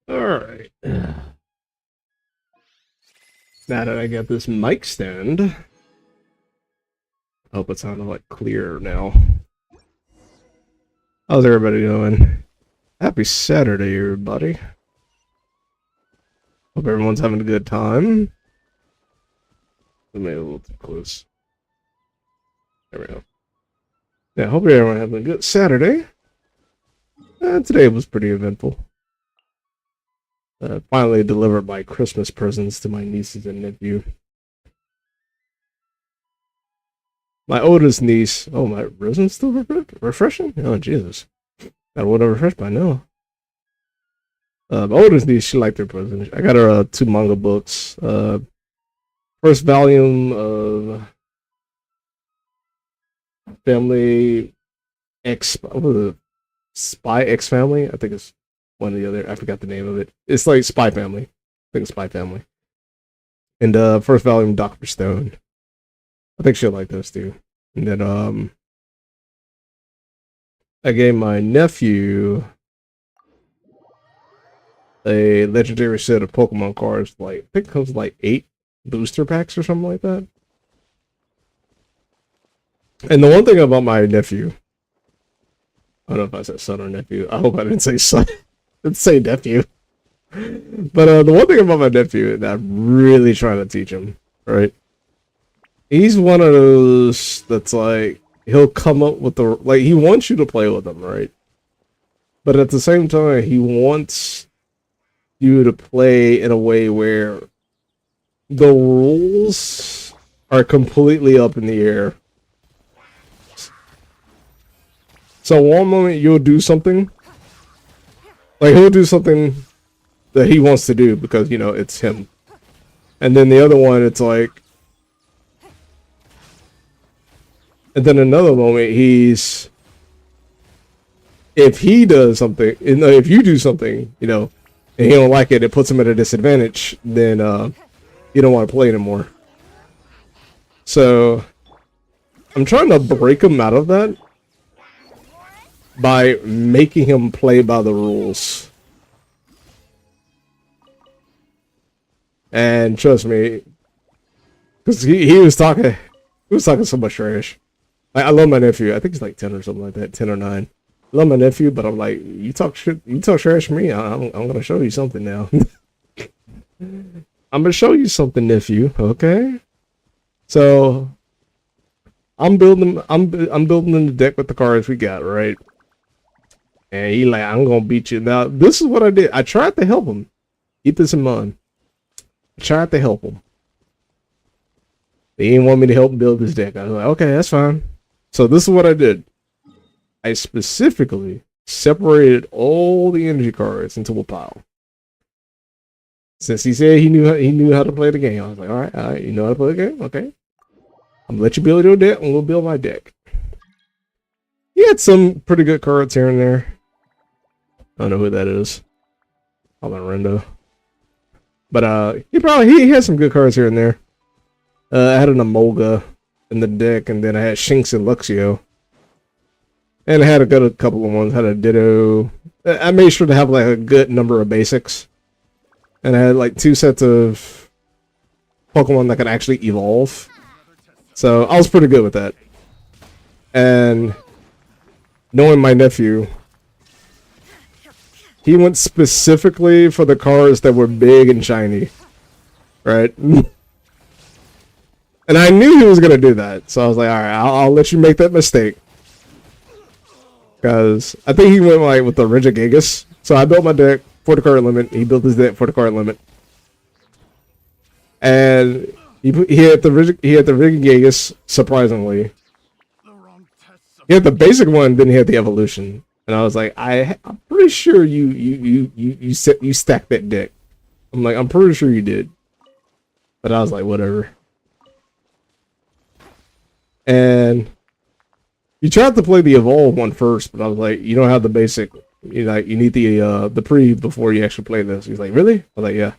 Alright. Now that I got this mic stand, I hope it sounded like clear now. How's everybody doing? Happy Saturday, everybody. Hope everyone's having a good time. I made it a little too close. There we go. Yeah, hope everyone having a good Saturday. Today was pretty eventful. Finally delivered my Christmas presents to my nieces and nephew. My oldest niece. Oh, my resin's still refreshing? Oh, Jesus. I would have refreshed by now. My oldest niece, she liked her present. I got her 2 manga books. First volume of Family X. What was it? Spy X Family? I think it's one or the other. I forgot the name of it. It's like Spy Family. I think it's Spy Family. And first volume, Dr. Stone. I think she'll like those too. And then I gave my nephew a legendary set of Pokemon cards. Like I think it comes with like 8 booster packs or something like that. And the one thing about my nephew, I don't know if I said son or nephew. I hope I didn't say son. Let's say nephew. But the one thing about my nephew that I'm really trying to teach him, right, He's one of those that's like he'll come up with the like he wants you to play with him, right? But at the same time, he wants you to play in a way where the rules are completely up in the air. So one moment you'll do something, like he'll do something that he wants to do because, you know, it's him. And then the other one, it's like, and then another moment if he does something, if you do something, you know, and he don't like it, it puts him at a disadvantage, then you don't want to play anymore. So I'm trying to break him out of that by making him play by the rules. And trust me, because he was talking so much trash. I love my nephew. I think he's like 10 or something like that, 10 or 9. I love my nephew, but I'm like, you talk trash to me. I'm gonna show you something now. I'm gonna show you something, nephew. Okay. So I'm building the deck with the cards we got, right? And he like, I'm gonna beat you. Now this is what I did. I tried to help him. Keep this in mind. I tried to help him. He didn't want me to help him build his deck. I was like, okay, that's fine. So this is what I did. I specifically separated all the energy cards into a pile. Since he said he knew how to play the game, I was like, all right, you know how to play the game? Okay. I'm gonna let you build your deck, and we'll build my deck. He had some pretty good cards here and there. I don't know who that is. I'm on Rendo. But he had some good cards here and there. I had an Emolga in the deck, and then I had Shinx and Luxio. And I had a couple of ones. I had a Ditto. I made sure to have like a good number of basics. And I had like 2 sets of Pokemon that could actually evolve. So I was pretty good with that. And knowing my nephew, he went specifically for the cards that were big and shiny. Right? And I knew he was going to do that. So I was like, alright, I'll let you make that mistake. Because I think he went like with the Regigigas. So I built my deck for the card limit. He built his deck for the card limit. And he had the Regigigas, surprisingly. He had the basic one, then he had the evolution. And I was like, I'm pretty sure you stacked that deck. I'm like, I'm pretty sure you did. But I was like, whatever. And he tried to play the evolve one first, but I was like, you don't have the basic. You need the pre before you actually play this. He's like, really? I was like, yeah.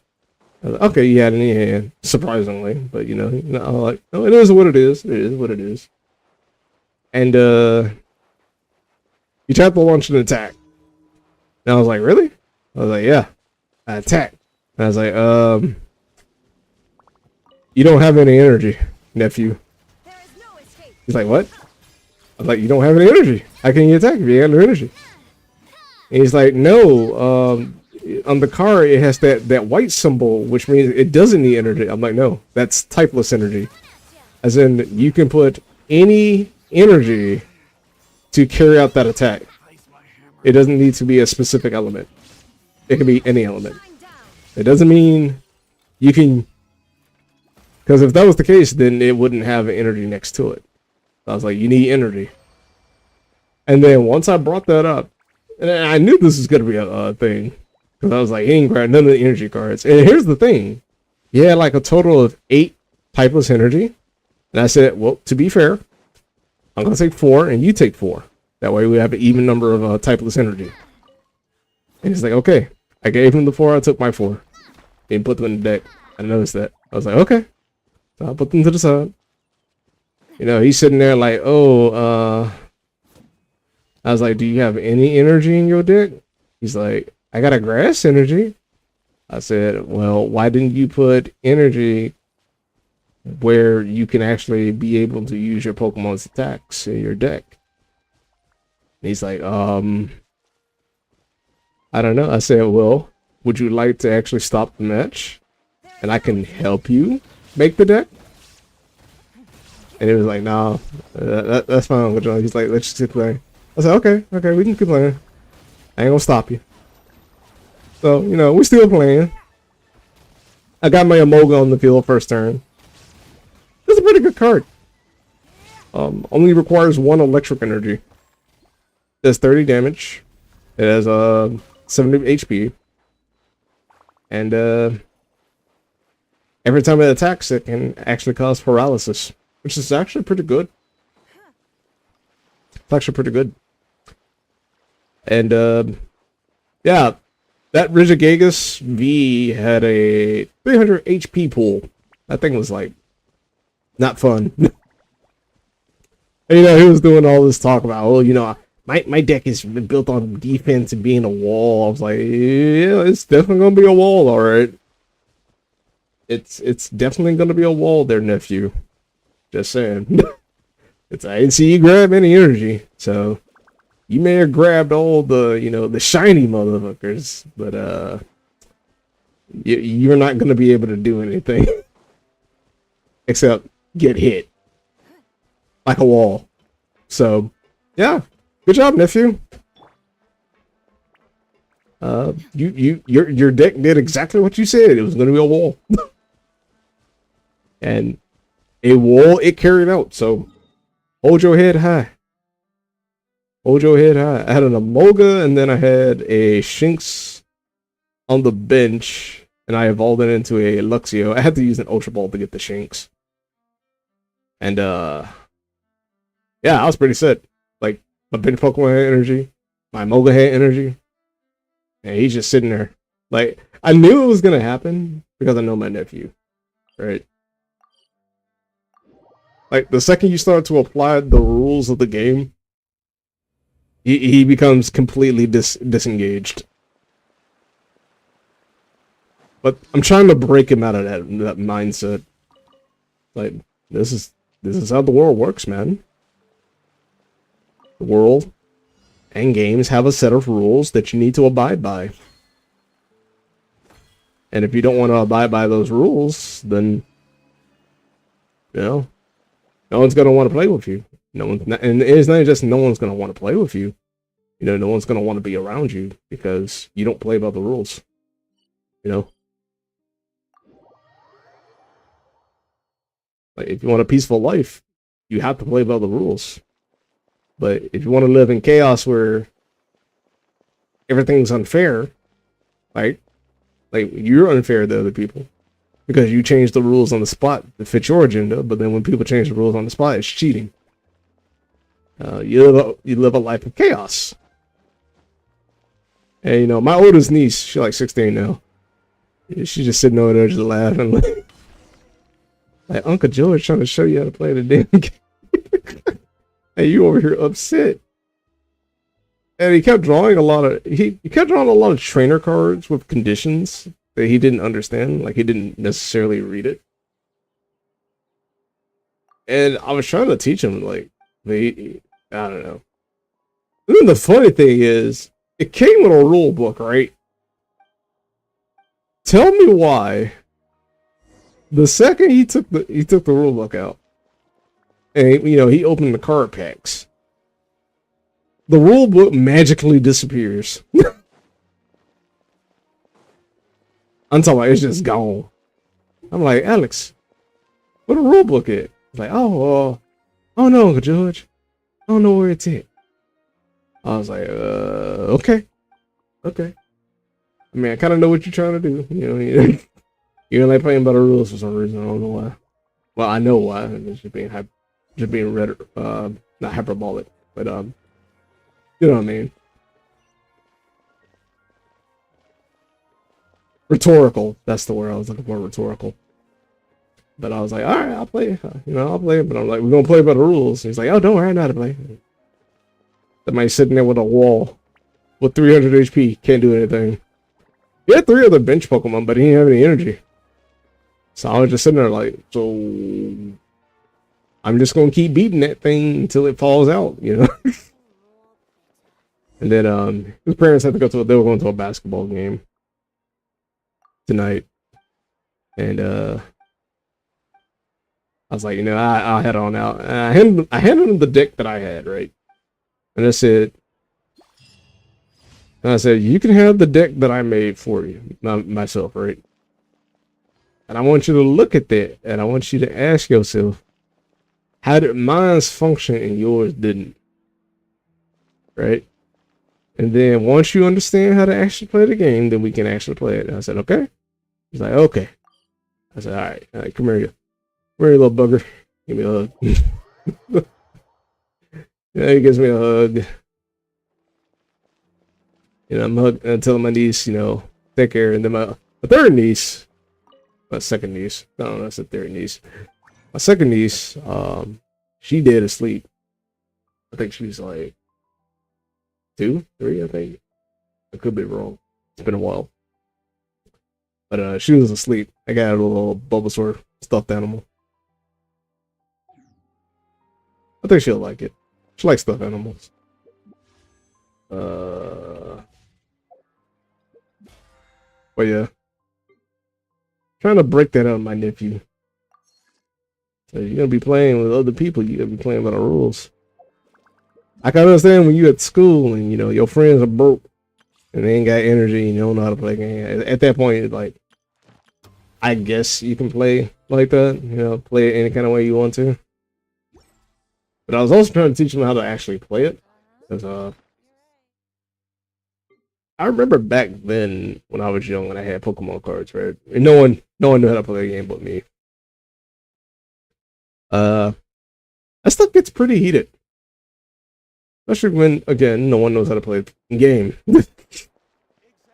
I was like, okay, you had it in your hand, surprisingly, but I was like, no, it is what it is. It is what it is. And he tried to launch an attack. And I was like, really? I was like, yeah, I attack. And I was like, you don't have any energy, nephew. He's like, what? I was like, you don't have any energy. How can you attack if you have no energy? And he's like, no, on the card it has that white symbol, which means it doesn't need energy. I'm like, no, that's typeless energy. As in, you can put any energy to carry out that attack. It doesn't need to be a specific element. It can be any element. It doesn't mean you can, because if that was the case, then it wouldn't have energy next to it. I was like, you need energy. And then once I brought that up, and I knew this was going to be a thing, because I was like, he ain't grabbed none of the energy cards. And here's the thing. He had like a total of 8 typeless energy. And I said, well, to be fair, I'm going to take 4 and you take 4. That way we have an even number of typeless energy. And he's like, okay. I gave him the 4, I took my 4. He put them in the deck. I noticed that. I was like, okay. So I put them to the side. He's sitting there like, oh, I was like, do you have any energy in your deck? He's like, I got a grass energy. I said, well, why didn't you put energy where you can actually be able to use your Pokemon's attacks in your deck? And he's like, I don't know. I said, well, would you like to actually stop the match? And I can help you make the deck? And he was like, "Nah, that's fine, Uncle John." He's like, "Let's just keep playing." I said, "Okay, we can keep playing. I ain't gonna stop you." So we're still playing. I got my Amoga on the field first turn. It's a pretty good card. Only requires 1 electric energy. Does 30 damage. It has 70 HP. And every time it attacks, it can actually cause paralysis, which is actually pretty good. It's actually pretty good. And yeah, that Regigigas V had a 300 HP pool. That thing was like not fun. And, he was doing all this talk about, oh, my deck is built on defense and being a wall. I was like, yeah, it's definitely gonna be a wall, all right. It's definitely gonna be a wall there, nephew. Just saying. I didn't see you grab any energy, so you may have grabbed all the the shiny motherfuckers, but you're not gonna be able to do anything except get hit like a wall. So yeah, good job, nephew. Your deck did exactly what you said. It was gonna be a wall. And a wall it carried out, so hold your head high. Hold your head high. I had an Amoga, and then I had a Shinx on the bench, and I evolved it into a Luxio. I had to use an Ultra Ball to get the Shinx. And yeah, I was pretty set. Like, my bench Pokemon had energy, my Amoga had energy, and he's just sitting there. Like, I knew it was gonna happen because I know my nephew, right? Like, the second you start to apply the rules of the game, he becomes completely disengaged. But I'm trying to break him out of that mindset. Like, this is how the world works, man. The world and games have a set of rules that you need to abide by. And if you don't want to abide by those rules, then no one's gonna want to play with you. No one's not, and it's not just no one's gonna want to play with you. No one's gonna want to be around you because you don't play by the rules. Like, if you want a peaceful life, you have to play by the rules. But if you want to live in chaos where everything's unfair, right? Like, you're unfair to other people because you change the rules on the spot to fit your agenda. But then when people change the rules on the spot, it's cheating. You live a life of chaos. And my oldest niece, she's like 16 now. She's just sitting over there just laughing, like Uncle George trying to show you how to play the damn game. And you over here upset. And he kept drawing a lot of trainer cards with conditions that he didn't understand. Like, he didn't necessarily read it. And I was trying to teach him, like, I don't know. And then the funny thing is, it came with a rule book, right? Tell me why. The second he took the rule book out, and he opened the card packs, the rule book magically disappears. I'm talking about it's just gone. I'm like, Alex, what a rule book is? He's like, oh no, Uncle George, I don't know where it's at. I was like, okay. I mean, I kind of know what you're trying to do. You're like playing by the rules for some reason. I don't know why. Well, I know why. It's just being not hyperbolic, but you know what I mean. Rhetorical. That's the word I was looking for. Rhetorical. But I was like, all right, I'll play. I'll play. But I'm like, we're gonna play by the rules. And he's like, oh, don't worry, I know how to play. Somebody's sitting there with a wall with 300 HP, can't do anything. He had 3 other bench Pokemon, but he didn't have any energy. So I was just sitting there like, so I'm just gonna keep beating that thing until it falls out, And then his parents had to they were going to a basketball game tonight. And I was like, you know, I'll head on out. And I handed him the deck that I had, right? And I said, you can have the deck that I made for you, myself, right? And I want you to look at that, and I want you to ask yourself, how did mine's function and yours didn't? Right? And then once you understand how to actually play the game, then we can actually play it. And I said, okay. He's like, okay. I said, all right, come here, little bugger. Give me a hug. Yeah, he gives me a hug. You know, I'm telling my niece, you know, take care. And then my third niece, my second niece, no, that's the third niece. My second niece, she did asleep. I think she's like 2, 3, I think. I could be wrong. It's been a while. But she was asleep. I got a little Bulbasaur stuffed animal. I think she'll like it. She likes stuffed animals. But yeah. Trying to break that out of my nephew. So you're gonna be playing with other people, you're gonna be playing by the rules. I can understand when you at school and you know your friends are broke and they ain't got energy and you don't know how to play a game. At that point, it's like, I guess you can play like that, you know, play it any kind of way you want to. But I was also trying to teach them how to actually play it. Because I remember back then when I was young and I had Pokemon cards, right? And no one knew how to play the game but me. That stuff gets pretty heated. Especially when, again, no one knows how to play the game.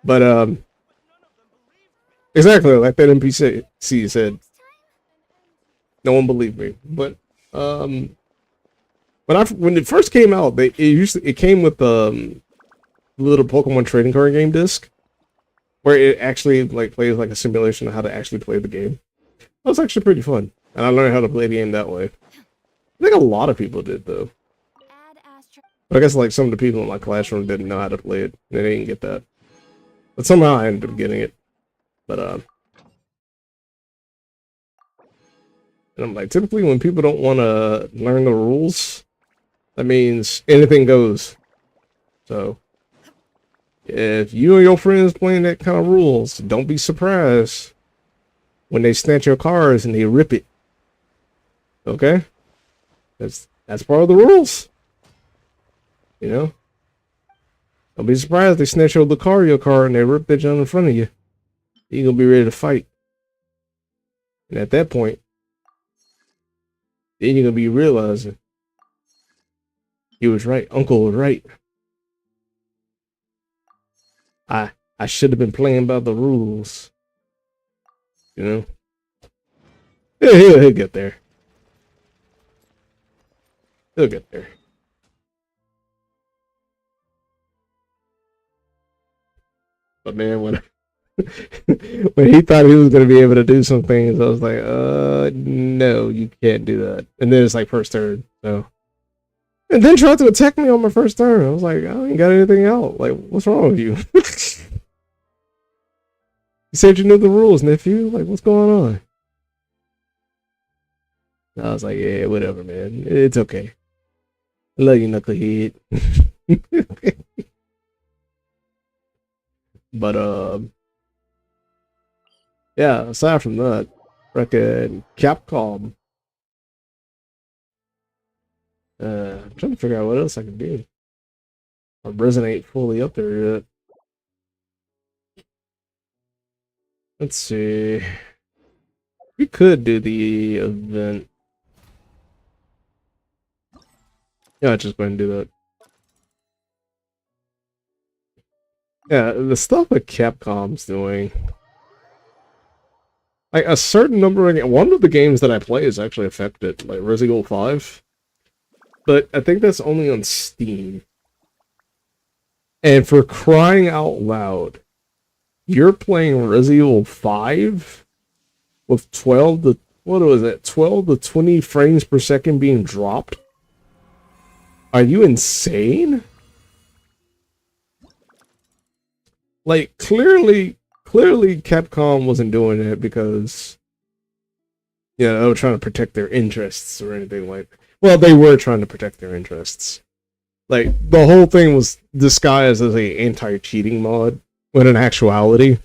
But exactly like that NPC said. No one believed me. But when it first came out, it came with little Pokemon trading card game disc, where it actually like plays like a simulation of how to actually play the game. That was actually pretty fun, and I learned how to play the game that way. I think a lot of people did though. But I guess like some of the people in my classroom didn't know how to play it. They didn't get that, but somehow I ended up getting it. But and I'm like, typically when people don't want to learn the rules, that means anything goes. So if you and your friends playing that kind of rules, don't be surprised when they snatch your cards and they rip it. Okay? That's part of the rules. You know? Don't be surprised they snatch your Lucario card and they rip that junk in front of you. You're gonna be ready to fight. And at that point, then you're gonna be realizing he was right. Uncle was right. I should have been playing by the rules. You know? Yeah, he'll get there. He'll get there. But man, when when he thought he was gonna be able to do some things, I was like, no, you can't do that. And then it's like first turn, so. And then tried to attack me on my first turn. I was like, I ain't got anything out. Like, what's wrong with you? You said you knew the rules, nephew. Like, what's going on? I was like, yeah, whatever, man. It's okay. I love you, knucklehead. But yeah. Aside from that, reckon Capcom. I'm trying to figure out what else I can do. Resident ain't fully up there yet. Let's see. We could do the event. Yeah, just go ahead and do that. Yeah, the stuff that Capcom's doing. Like a certain number of one of the games that I play is actually affected, like Resident Evil 5. But I think that's only on Steam. And for crying out loud, you're playing Resident Evil 5 with 12 to 12 to 20 frames per second being dropped? Are you insane? Like clearly Capcom wasn't doing it because trying to protect their interests or anything like. Well, they were trying to protect their interests. Like the whole thing was disguised as a anti-cheating mod, when in actuality,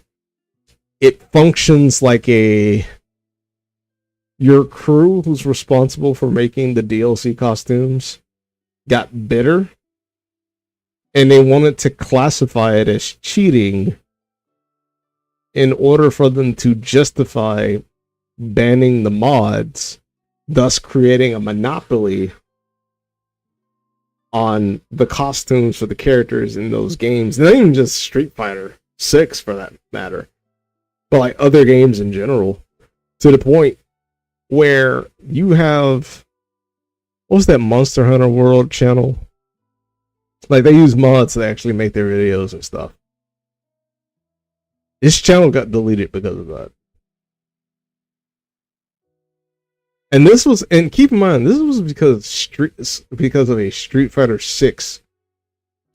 it functions like a your crew who's responsible for making the DLC costumes got bitter and they wanted to classify it as cheating in order for them to justify banning the mods, thus creating a monopoly on the costumes for the characters in those games. Not even just Street Fighter 6 for that matter, but like other games in general. To the point where you have, what's that Monster Hunter World channel? Like they use mods to actually make their videos and stuff. This channel got deleted because of that. And this was, and keep in mind, this was because of a Street Fighter 6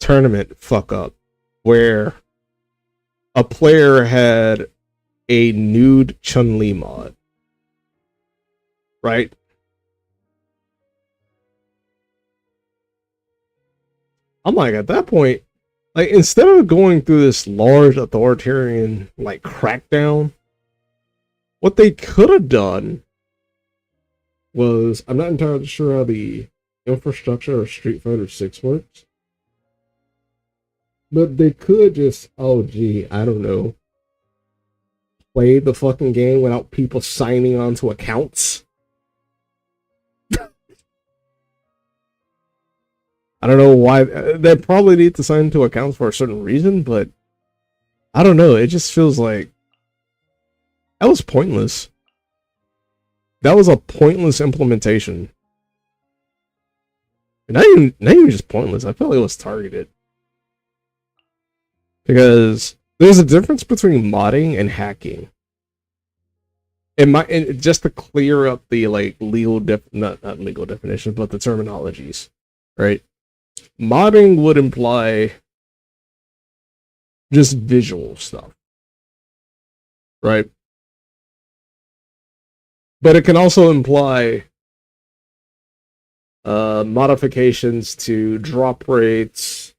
tournament fuck up where a player had a nude Chun-Li mod. Right? I'm like, at that point, like instead of going through this large authoritarian like crackdown, what they could have done was, I'm not entirely sure how the infrastructure of Street Fighter 6 works, but they could just, oh gee, I don't know, play the fucking game without people signing on to accounts. I don't know why. They probably need to sign into accounts for a certain reason, but I don't know. It just feels like that was pointless. That was a pointless implementation. And not even just pointless. I felt like it was targeted. Because there's a difference between modding and hacking. And just to clear up the like legal not legal definitions, but the terminologies, right? Modding would imply just visual stuff, right? But it can also imply modifications to drop rates,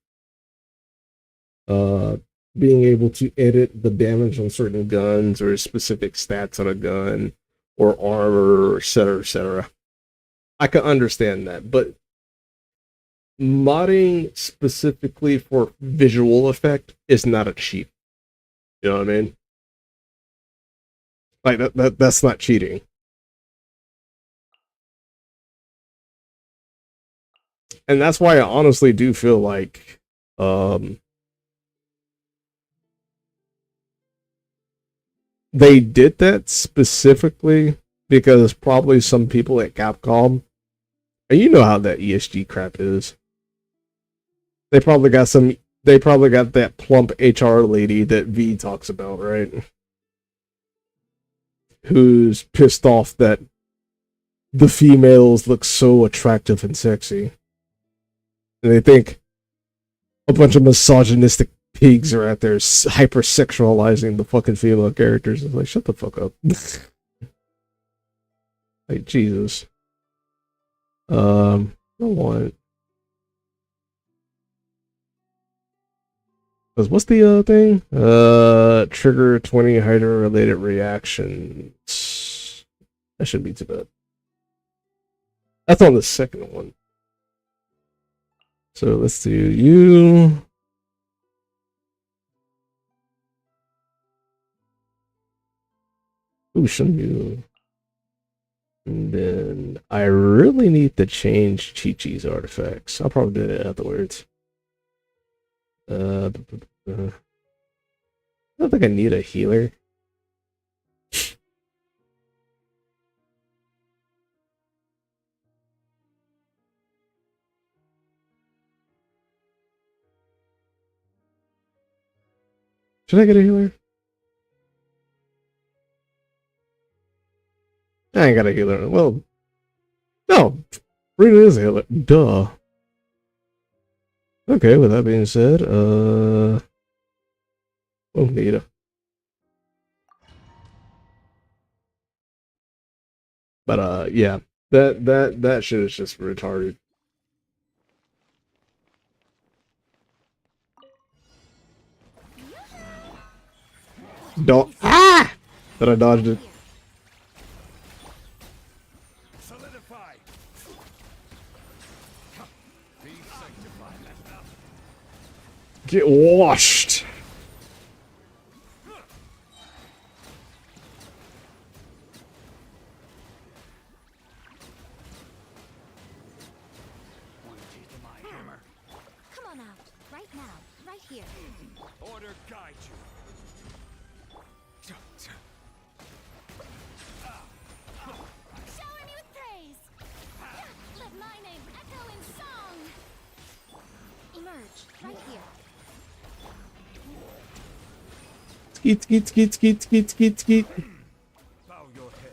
being able to edit the damage on certain guns or specific stats on a gun or armor, etc., etc. I can understand that, but modding specifically for visual effect is not a cheat. You know what I mean? Like that's not cheating. And that's why I honestly do feel like they did that specifically because probably some people at Capcom, and you know how that ESG crap is. They probably got that plump HR lady that V talks about, right? Who's pissed off that the females look so attractive and sexy. And they think a bunch of misogynistic pigs are out there hypersexualizing the fucking female characters. It's like, shut the fuck up. Like, Jesus. I want. What's the thing? Trigger 20 Hydra related reactions. That shouldn't be too bad. That's on the second one. So let's do you. Ooh, shouldn't you? And then I really need to change Chi-Chi's artifacts. I'll probably do that afterwards. I don't think I need a healer. Should I get a healer? I ain't got a healer. Well, no. Rita is a healer. Duh. Okay, with that being said, oh, Nita. But yeah, that shit is just retarded. Don't that I dodged it. Solidify. Be sanctified. Get washed. Come on out, right now, right here. Order guide you. Shower me with praise. Let my name echo in song. Emerge, right here. Skeet, skeet, skeet, skeet, skeet, skeet, skeet. Bow your head.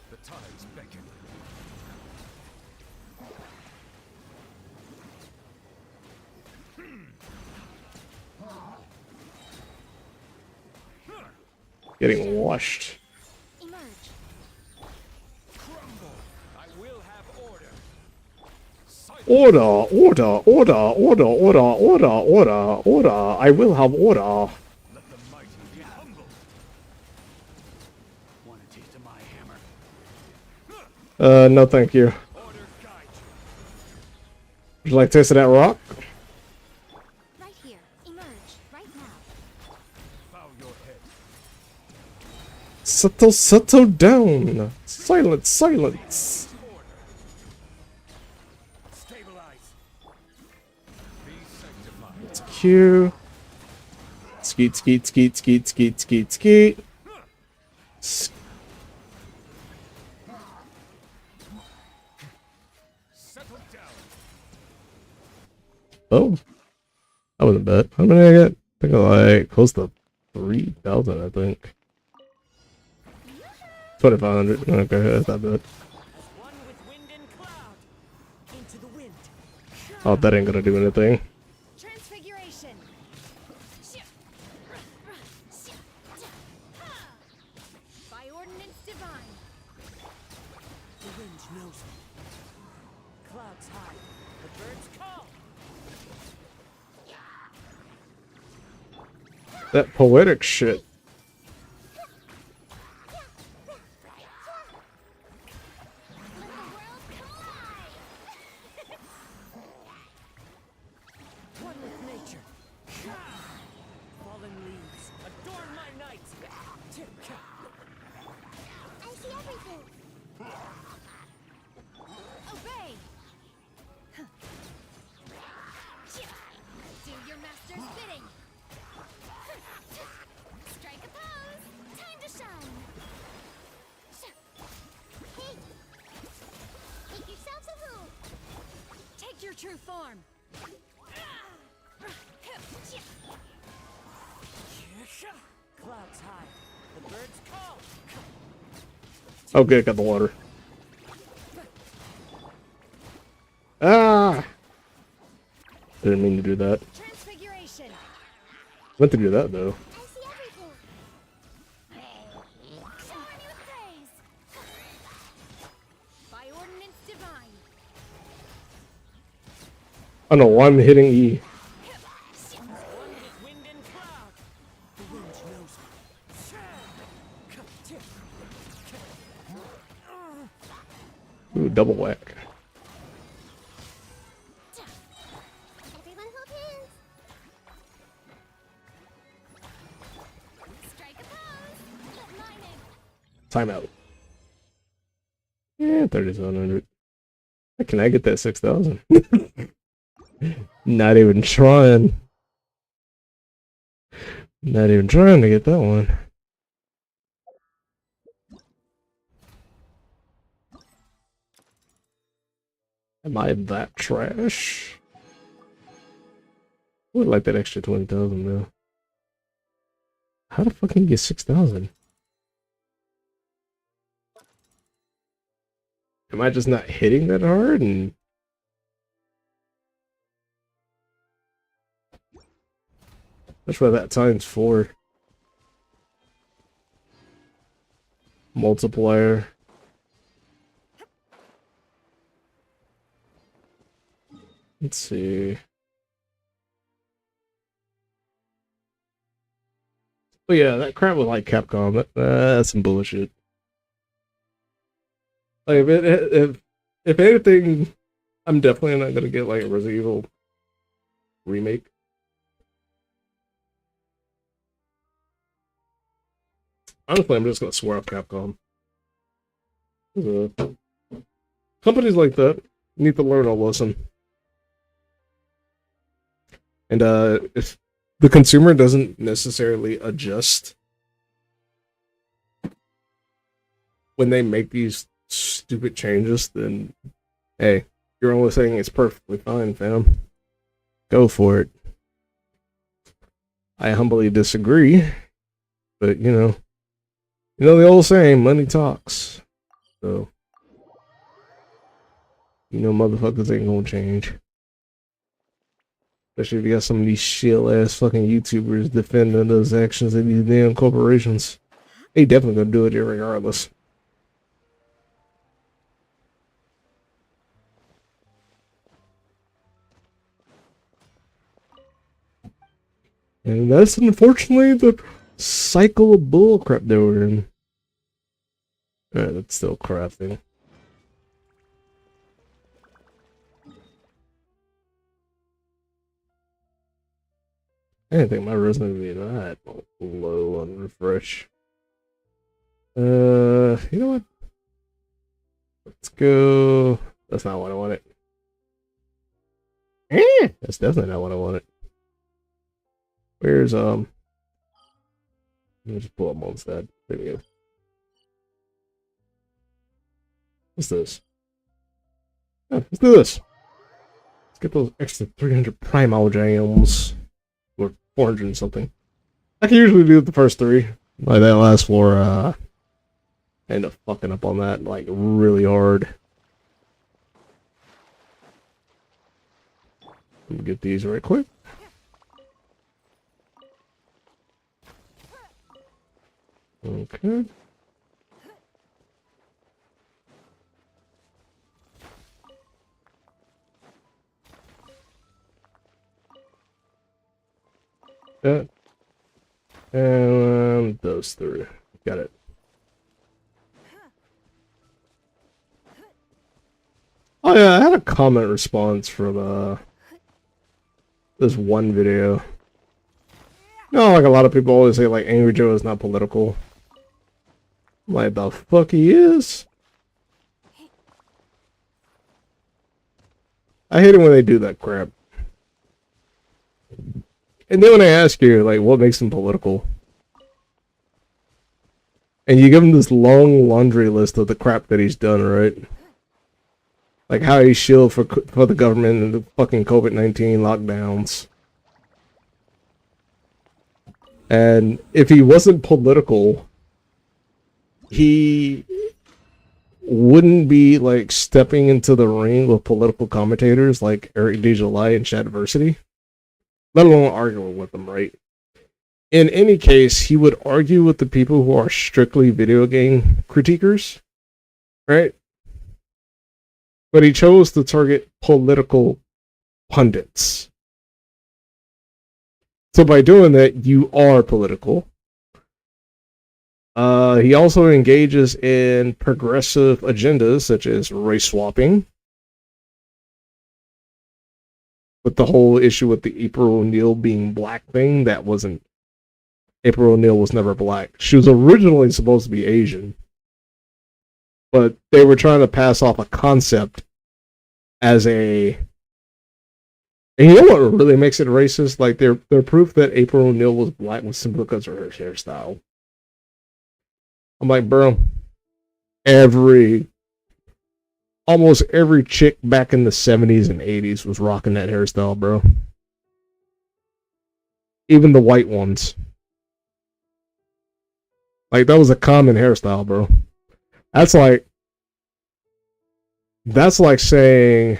The tides beckon. Getting washed. Emerge. Crumble. I will have order. Order, order, order, order, order, order, order, order. I will have order. Let the mighty be humble. Want a taste of my hammer? No thank you. Order guide you. Would you like to taste of that rock? Right here. Emerge, right now. Bow your head. Settle, settle down. Silence, silence. Order. Stabilize. Be sanctified. It's Q. Skeet, skeet, skeet, skeet, skeet, skeet, skeet. Settle down. Oh, that wasn't bad. How many I got? I think I like close to 3,000. I think 2,500. Okay, that's not bad. One with wind and cloud. Into the wind. Oh, that ain't gonna do anything. Transfiguration. By ordinance divine. The wind knows me. Clouds high. The birds call. That poetic shit. Let the world collide. One with nature. Fallen leaves. Adorn my night. I see everything. Obey. Do your master's bidding. Strike a pose. Time to shine. Hey. Make yourselves a move. Take your true form. Clouds high. The birds call. Okay, got the water. Ah! Didn't mean to do that. Transfiguration. Meant to do that though. I see everything. Shower me with praise. By ordinance divine. I don't know why I'm hitting E. One with wind and cloud. The wind knows me. Ooh, double whack. Everyone hold hands. Strike a pose. Let my name. Timeout. Yeah, 3,700. Can I get that 6,000? Not even trying. Not even trying to get that one. Am I that trash? I would like that extra 20,000 though. How the fuck can you get 6,000? Am I just not hitting that hard? And that's why that times 4. multiplayer. Let's see. But yeah, that crap with like Capcom, that's some bullshit. Like if anything, I'm definitely not gonna get like a Resident Evil remake. Honestly, I'm just gonna swear off Capcom. Companies like that need to learn a lesson. And if the consumer doesn't necessarily adjust when they make these stupid changes, then hey, you're only saying it's perfectly fine, fam. Go for it. I humbly disagree, but you know the old saying, money talks. So motherfuckers ain't gonna change. Especially if you got some of these shill ass fucking YouTubers defending those actions of these damn corporations. They definitely gonna do it regardless. And that's unfortunately the cycle of bullcrap that we're in. Alright, that's still crafting. I didn't think my resume would be that low on refresh. You know what? Let's go. That's not what I wanted. That's definitely not what I wanted. Where's let me just pull up Mondstadt. There we go. What's this? Oh, let's do this. Let's get those extra 300 primal gems. Or 400 and something. I can usually do the first 3. Like that last floor, I end up fucking up on that like really hard. Let me get these right quick. Okay. That. And those 3. Got it. Oh yeah, I had a comment response from this one video. Like a lot of people always say like Angry Joe is not political. Like the fuck he is? I hate it when they do that crap. And then when I ask you, like, what makes him political? And you give him this long laundry list of the crap that he's done, right? Like how he shielded for the government and the fucking COVID-19 lockdowns. And if he wasn't political, he wouldn't be like stepping into the ring with political commentators like Eric DeJoly and Shadiversity, let alone arguing with them, right? In any case, he would argue with the people who are strictly video game critiquers, right? But he chose to target political pundits. So by doing that, you are political. He also engages in progressive agendas such as race swapping. With the whole issue with the April O'Neil being black thing, that wasn't. April O'Neil was never black. She was originally supposed to be Asian. But they were trying to pass off a concept as a... And you know what really makes it racist? Like, their proof that April O'Neil was black was simply because of her hairstyle. I'm like, bro, almost every chick back in the 70s and 80s was rocking that hairstyle, bro. Even the white ones. Like, that was a common hairstyle, bro. That's like saying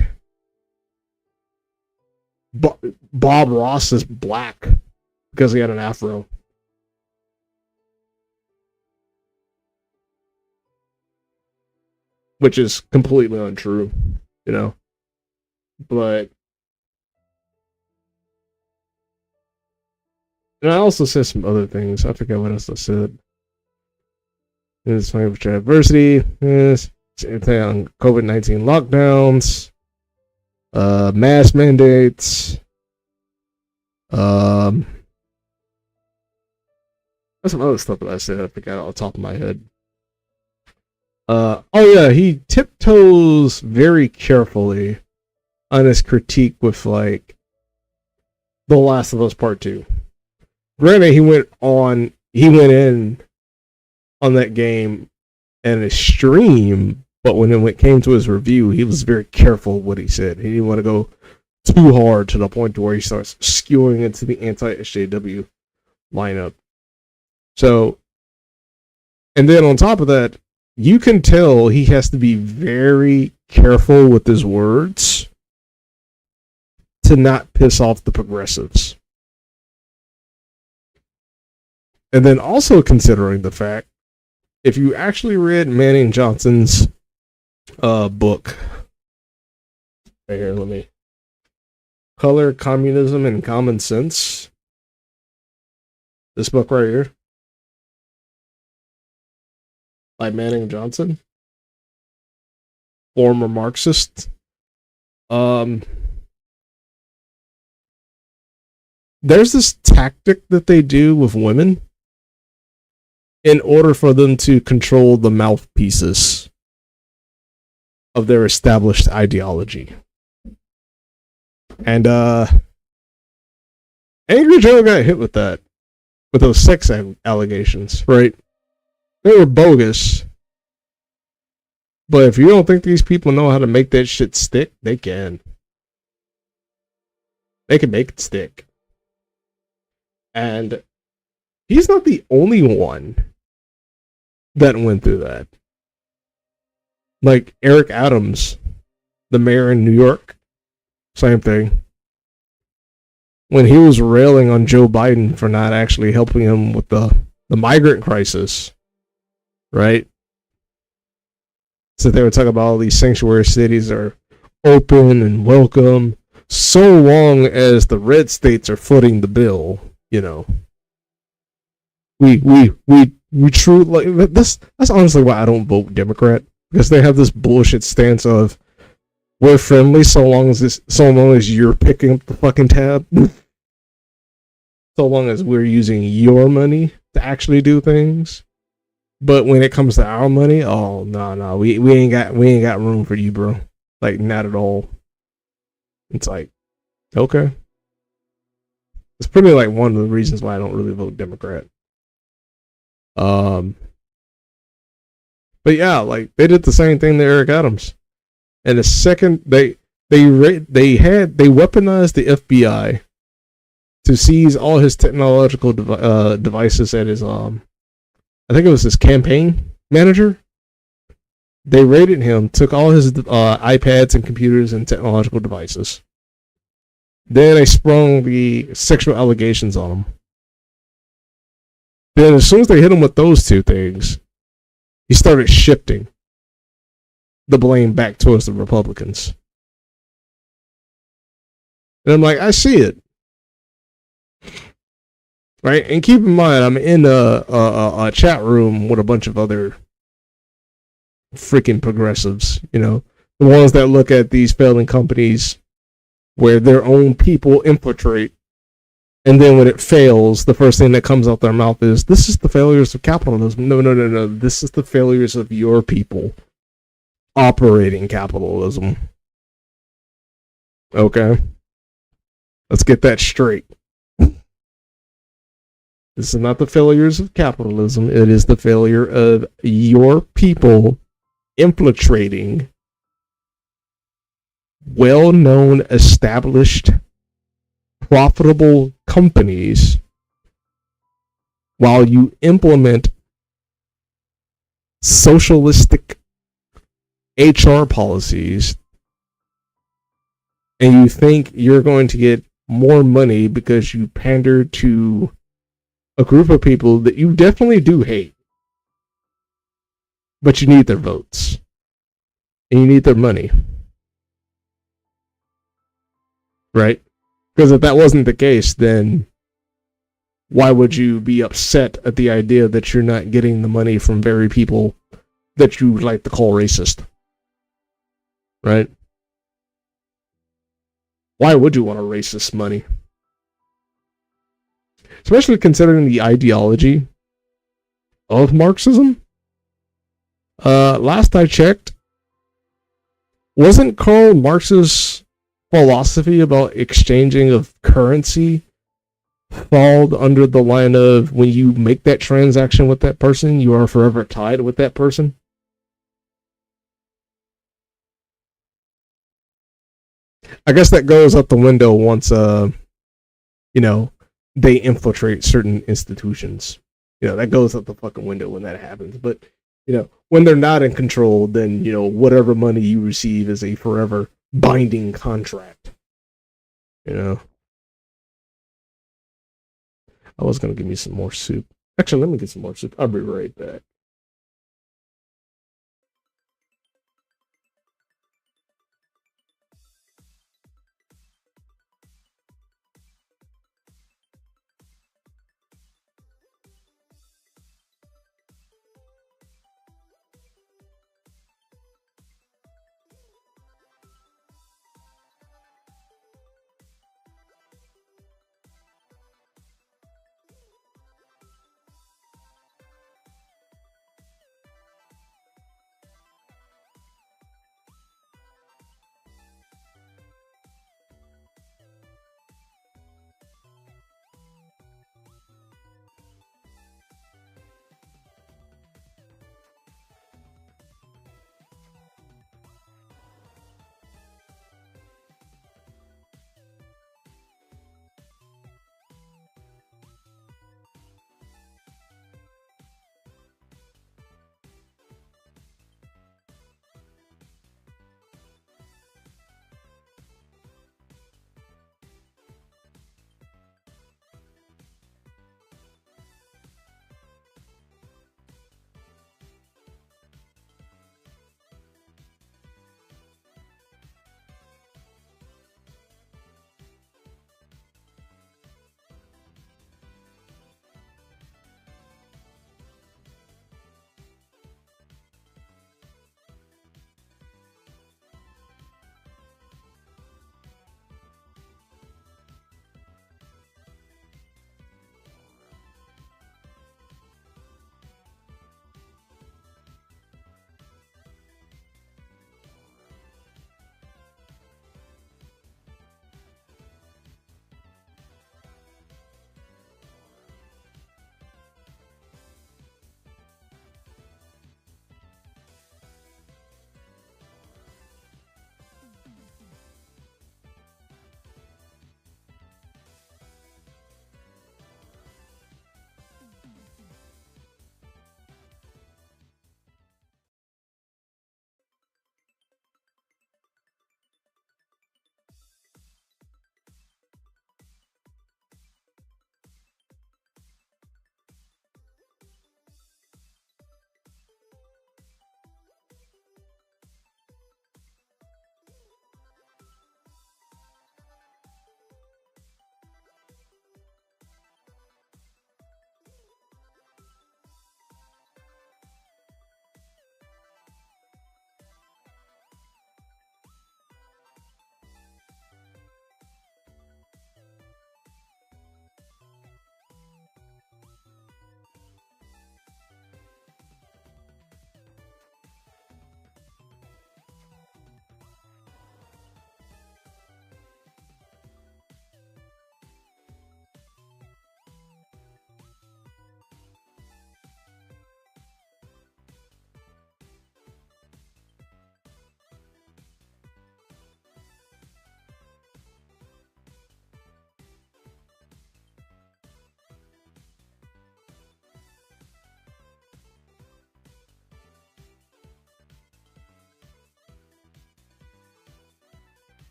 Bob Ross is black because he had an afro. which is completely untrue, you know. But and I also said some other things. I forget what else I said. It's for adversity. Yes, on COVID-19 lockdowns, mask mandates. That's some other stuff that I said. I forgot off the top of my head. Oh yeah, he tiptoes very carefully on his critique with like The Last of Us Part 2. Granted, he went in on that game in a stream, but when it came to his review, he was very careful what he said. He didn't want to go too hard to the point to where he starts skewing into the anti-SJW lineup. So, and then on top of that, you can tell he has to be very careful with his words to not piss off the progressives. And then also considering the fact, if you actually read Manning Johnson's book, right here, let me, Color, Communism, and Common Sense, this book right here, by Manning Johnson, former Marxist. There's this tactic that they do with women in order for them to control the mouthpieces of their established ideology. And Angry Joe got hit with that, with those sex allegations, right? They were bogus. But if you don't think these people know how to make that shit stick, they can. They can make it stick. And he's not the only one that went through that. Like Eric Adams, the mayor in New York, same thing. When he was railing on Joe Biden for not actually helping him with the migrant crisis, right? So they were talking about all these sanctuary cities are open and welcome, so long as the red states are footing the bill, you know. We truly, like, that's honestly why I don't vote Democrat, because they have this bullshit stance of we're friendly so long as you're picking up the fucking tab. So long as we're using your money to actually do things. But when it comes to our money, oh no, we ain't got room for you, bro. Like, not at all. It's like, okay. It's pretty like one of the reasons why I don't really vote Democrat. But yeah, like they did the same thing to Eric Adams. And the second they weaponized the FBI to seize all his technological devices at his I think it was his campaign manager. They raided him, took all his iPads and computers and technological devices. Then they sprung the sexual allegations on him. Then as soon as they hit him with those two things, he started shifting the blame back towards the Republicans. And I'm like, I see it. Right? And keep in mind, I'm in a chat room with a bunch of other freaking progressives, you know, the ones that look at these failing companies where their own people infiltrate, and then when it fails, the first thing that comes out their mouth is, this is the failures of capitalism. No. This is the failures of your people operating capitalism. Okay? Let's get that straight. This is not the failures of capitalism. It is the failure of your people infiltrating well-known, established, profitable companies while you implement socialistic HR policies, and you think you're going to get more money because you pander to a group of people that you definitely do hate, but you need their votes. and you need their money, right? Because if that wasn't the case, then why would you be upset at the idea that you're not getting the money from very people that you like to call racist, right? Why would you want a racist money? Especially considering the ideology of Marxism. Last I checked, wasn't Karl Marx's philosophy about exchanging of currency fall under the line of when you make that transaction with that person, you are forever tied with that person? I guess that goes out the window once, they infiltrate certain institutions. That goes out the fucking window when that happens. But, when they're not in control, then, whatever money you receive is a forever binding contract. I was going to give me some more soup. Actually, let me get some more soup. I'll be right back.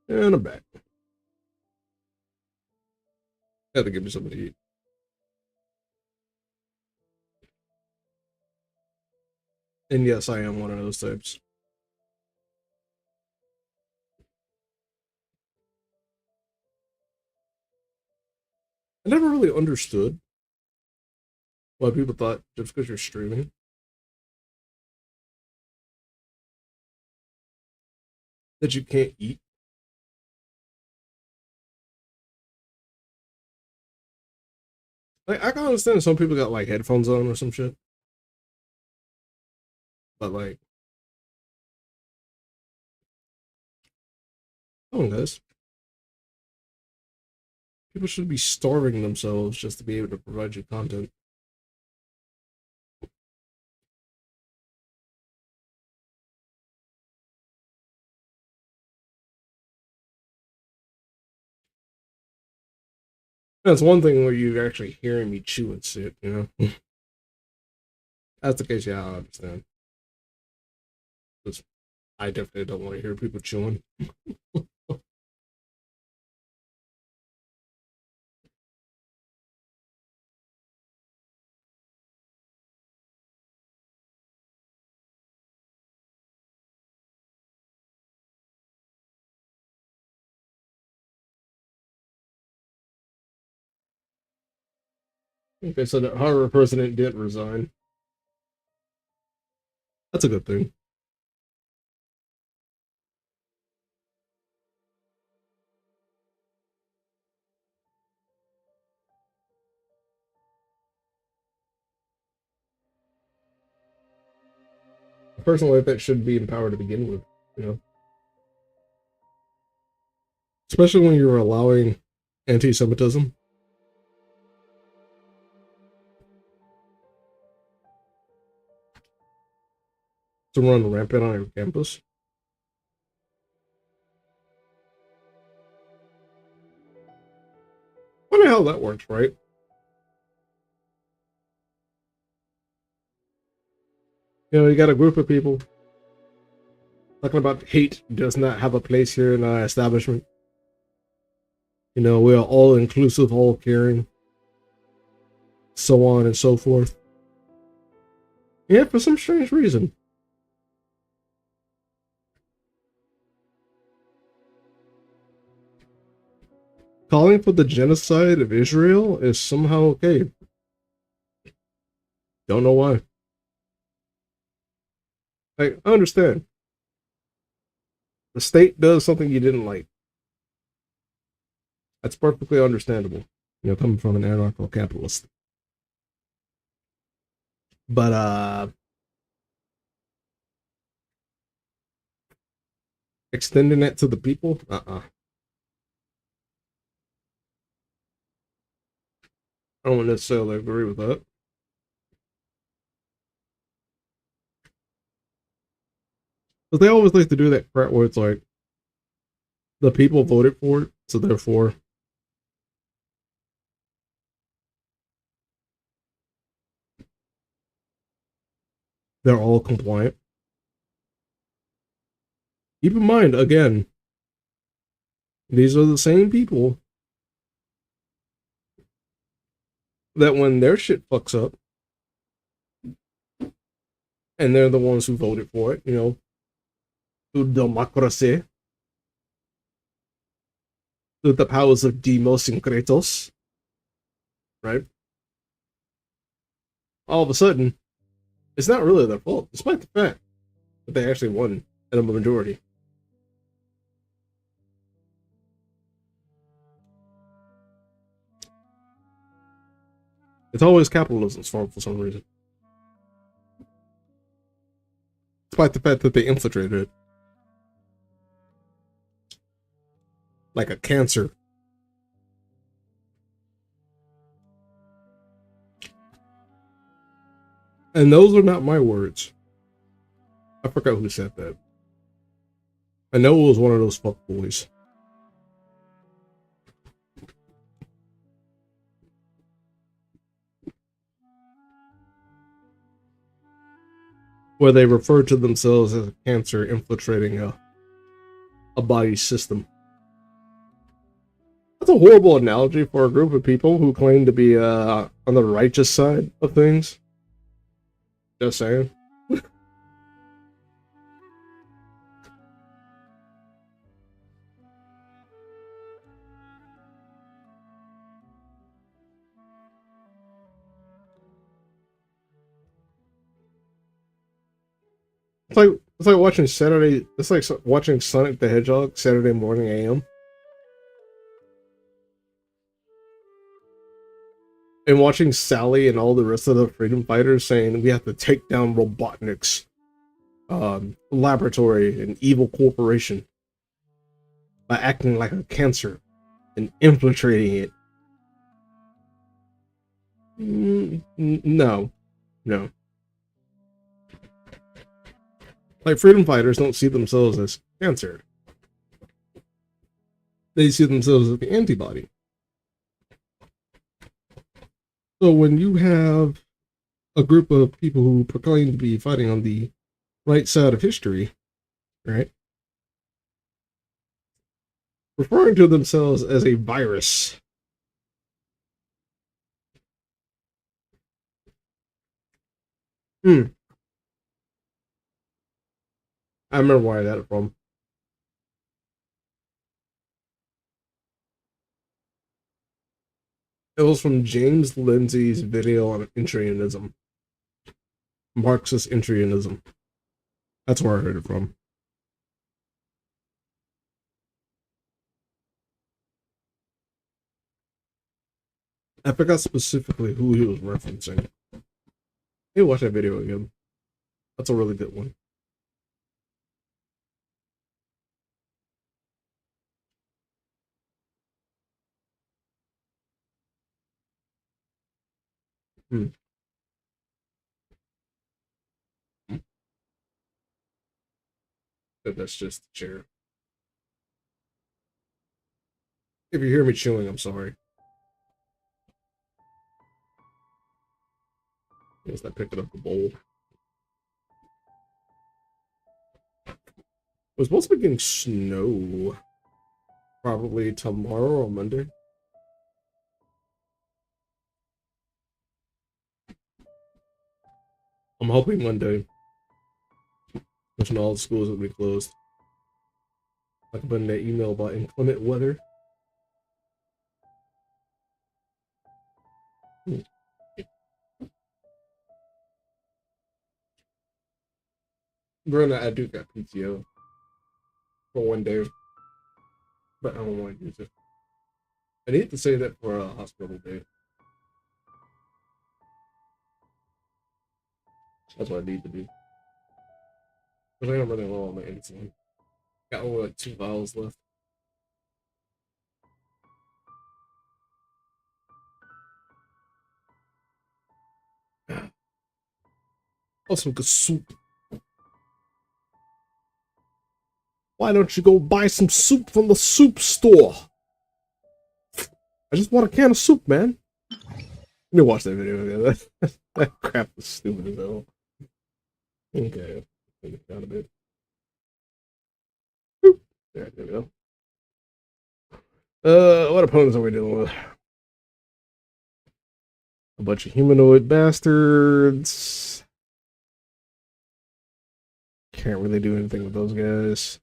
And I'm back. Had to give me something to eat. And yes, I am one of those types. I never really understood why people thought just because you're streaming that you can't eat. Like, I can understand some people got like headphones on or some shit, but like, come on, guys. People should be starving themselves just to be able to provide you content. That's one thing where you're actually hearing me chew and shit, you know? That's the case, yeah, I understand. Because I definitely don't want to hear people chewing. Okay, so the horror president did resign. That's a good thing. A person like that should be empowered to begin with, you know? Especially when you're allowing anti Semitism to run rampant on your campus. Funny how that works, right? You know, you got a group of people talking about hate does not have a place here in our establishment. You know, we are all inclusive, all caring, so on and so forth. Yeah, for some strange reason. Calling for the genocide of Israel is somehow okay. Don't know why. Like, I understand. The state does something you didn't like. That's perfectly understandable. You know, coming from an anarcho-capitalist. But extending it to the people, I don't necessarily agree with that. But they always like to do that crap where it's like the people voted for it, so therefore they're all compliant. Keep in mind, again, these are the same people that when their shit fucks up, and they're the ones who voted for it, you know, through democracy, through the powers of Demos and Kratos, right? All of a sudden, it's not really their fault, despite the fact that they actually won in a majority. It's always capitalism's fault for some reason. Despite the fact that they infiltrated it. Like a cancer. And those are not my words. I forgot who said that. I know it was one of those fuckboys. Where they refer to themselves as a cancer infiltrating a body system. That's a horrible analogy for a group of people who claim to be on the righteous side of things. Just saying. It's like watching Saturday. It's like watching Sonic the Hedgehog Saturday morning AM, and watching Sally and all the rest of the freedom fighters saying we have to take down Robotnik's laboratory and evil corporation by acting like a cancer and infiltrating it. No, no. Like, freedom fighters don't see themselves as cancer. They see themselves as the antibody. So when you have a group of people who proclaim to be fighting on the right side of history, right, referring to themselves as a virus, I remember where I got it from. It was from James Lindsay's video on Intrianism. Marxist Intrianism. That's where I heard it from. I forgot specifically who he was referencing. Hey, watch that video again. That's a really good one. Hmm. That's just the chair. If you hear me chewing, I'm sorry. Yes, I picked up the bowl. We're supposed to be getting snow. Probably tomorrow or Monday. I'm hoping Monday. Wishing all the schools will be closed. I can put in that email about inclement weather. Granted, I do got PTO for 1 day, but I don't want to use it. I need to say that for a hospital day. That's what I need to do. Because I am running low on my insulin. Got only like 2 vials left. Oh, some good soup. Why don't you go buy some soup from the soup store? I just want a can of soup, man. Let me watch that video again. That crap was stupid as hell. Okay, take it down a bit. There we go. What opponents are we dealing with? A bunch of humanoid bastards. Can't really do anything with those guys.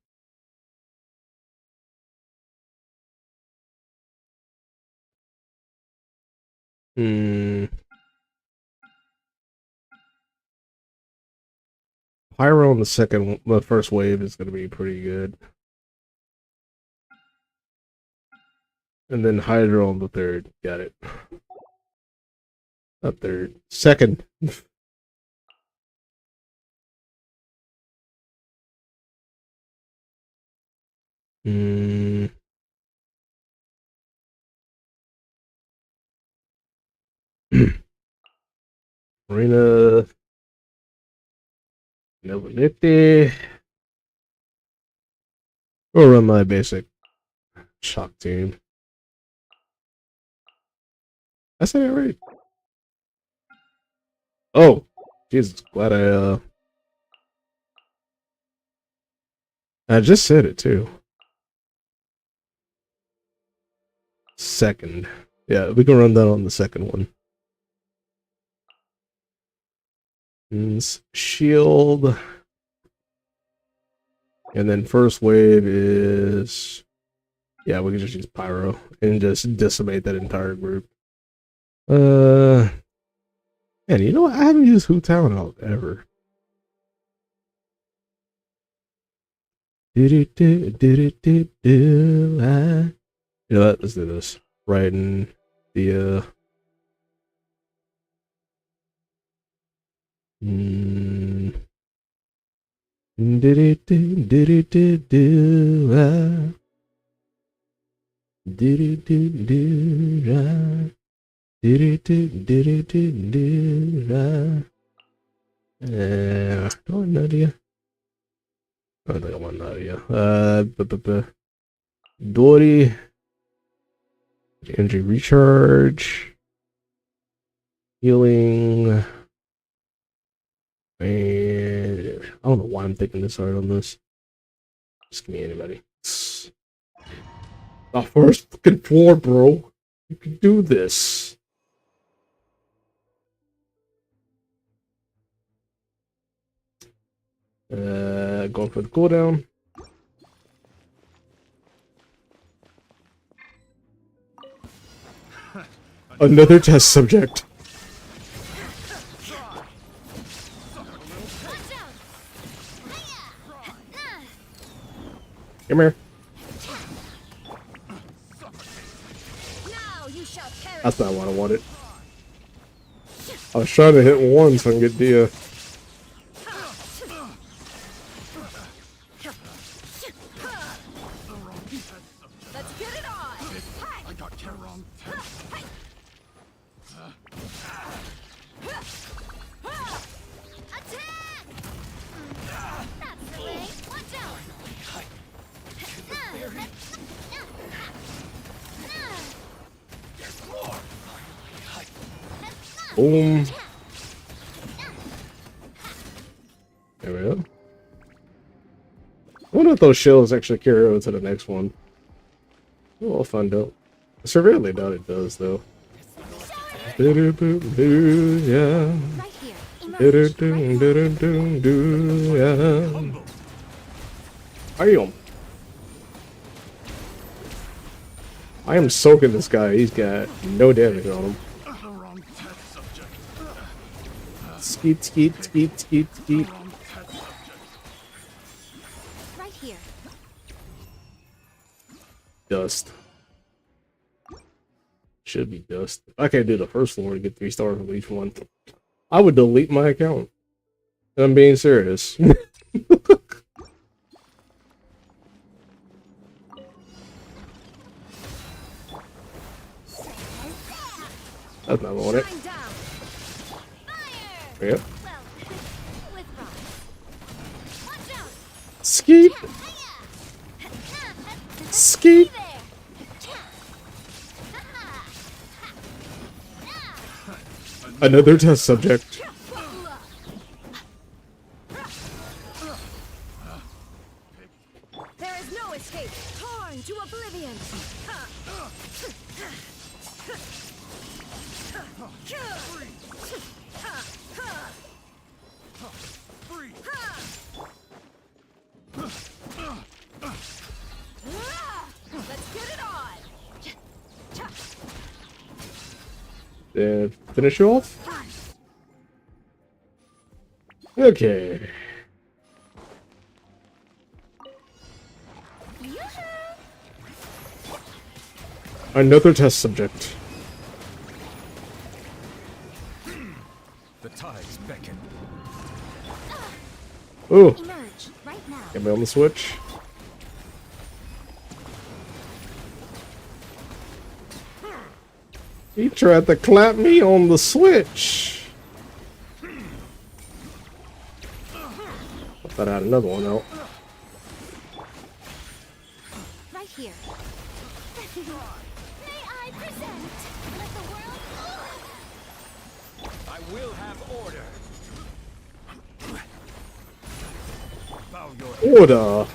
Pyro on the first wave is going to be pretty good. And then Hydro on the third. Got it. Not third. Second. Marina. Nova Nifty. We'll run my basic shock team. I said it right. Oh, Jesus! Glad I just said it too. second. Yeah, we can run that on the second one. Shield. And then first wave is... Yeah, we can just use Pyro and just decimate that entire group. Man, you know what? I haven't used Hu Talon ever. You know what? Let's do this. Right in the do I want Nadia? I don't think I want Nadia. Dory. Energy recharge. Healing. And I don't know why I'm thinking this hard on this. Just give me anybody. The first fucking floor, bro. You can do this. Going for the cooldown. Another test subject. Come here. Now you shall perish. That's not what I wanted. I was trying to hit one so I can get Dia. Let's get it on. I got the wrong Attack! That's the way. Watch out. Boom. There we go. I wonder if those shells actually carry over to the next one. We'll find out. I severely doubt it does, though. Yeah. Right here. Emerge. Yeah. I am soaking this guy. He's got no damage on him. Skeet, skeet, skeet, skeet, skeet. Right here. Dust. Should be dust. If I can't do the first floor to get 3 stars from each one, I would delete my account. I'm being serious. That's not on it. Shine down. Fire! Yep. Well, with rocks. Watch out. Skeet. Skeet. Another test subject. There is no escape. Torn to oblivion. Let's get it on. Then finish you off. Okay. Another test subject. The tides beckon. Ooh, Emerge right now. get me on the switch. He tried to clap me on the switch. I thought I had another one out. Right here. May I present? Let the world. I will have order. Bow your head. Order.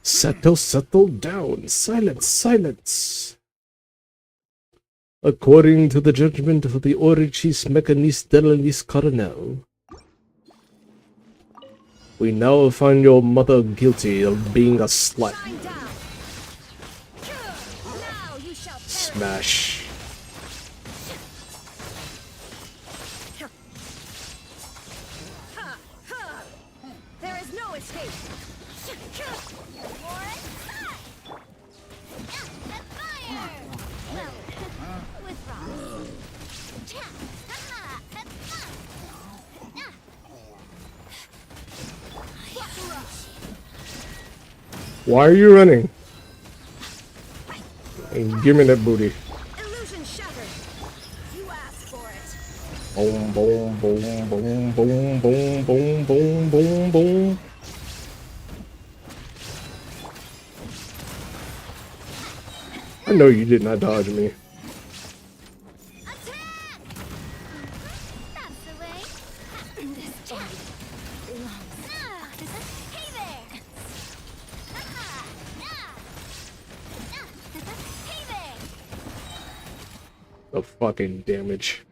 Settle down. Silence, silence. According to the judgment of the Orichis Mechanis Delanis Coronel, we now find your mother guilty of being a slut. Shine down. Now you shall perish. Smash. There is no escape. Fire! Well, with frost. Why are you running? And give me that booty. Illusion shattered. You asked for it. Boom, boom, boom, boom, boom, boom, boom, boom, boom, boom. I know you did not dodge me. Attack! That's the way. This body belongs. Hey there! Hey there! The fucking damage.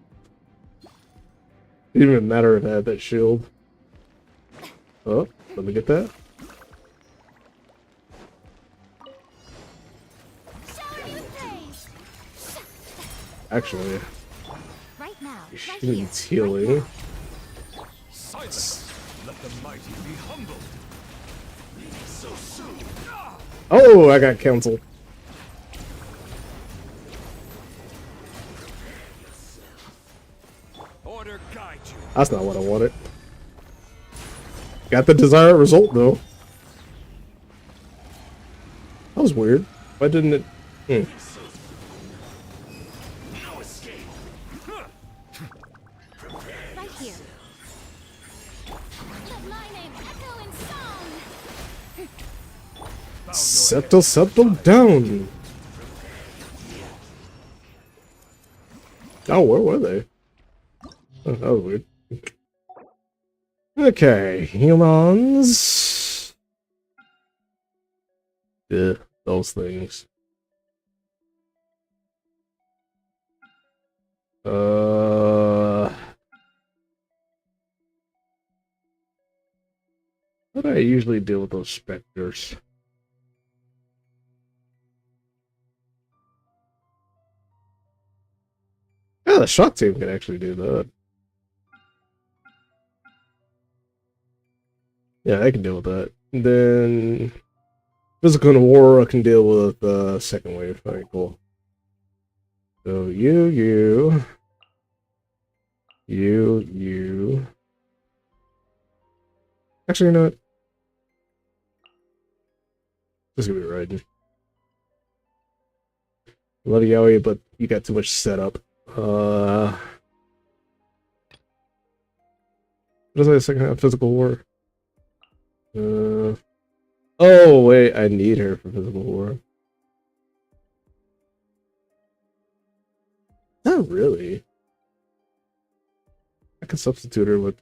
Didn't even matter if I had that shield. Oh, let me get that. Shower you praise. Actually, Right now. she Right here. needs healing. Silence! Let the mighty be humbled! So soon! Ah! Oh, I got canceled. Order guide you! That's not what I wanted. Got the desired result though. That was weird. Why didn't it? No escape! Right here. Let my name echo in song. Bow your Settle down. Oh, where were they? Oh, that was weird. Okay, humans. Yeah, those things. How do I usually deal with those specters? Yeah, the shock team can actually do that. Yeah, I can deal with that. And then physical war can deal with second wave. Alright, cool. So you. Actually, you know what? Just give me riding. Love you, Yowie, but you got too much setup. What is that second half physical war? Oh wait, I need her for physical war. Not really. I can substitute her with.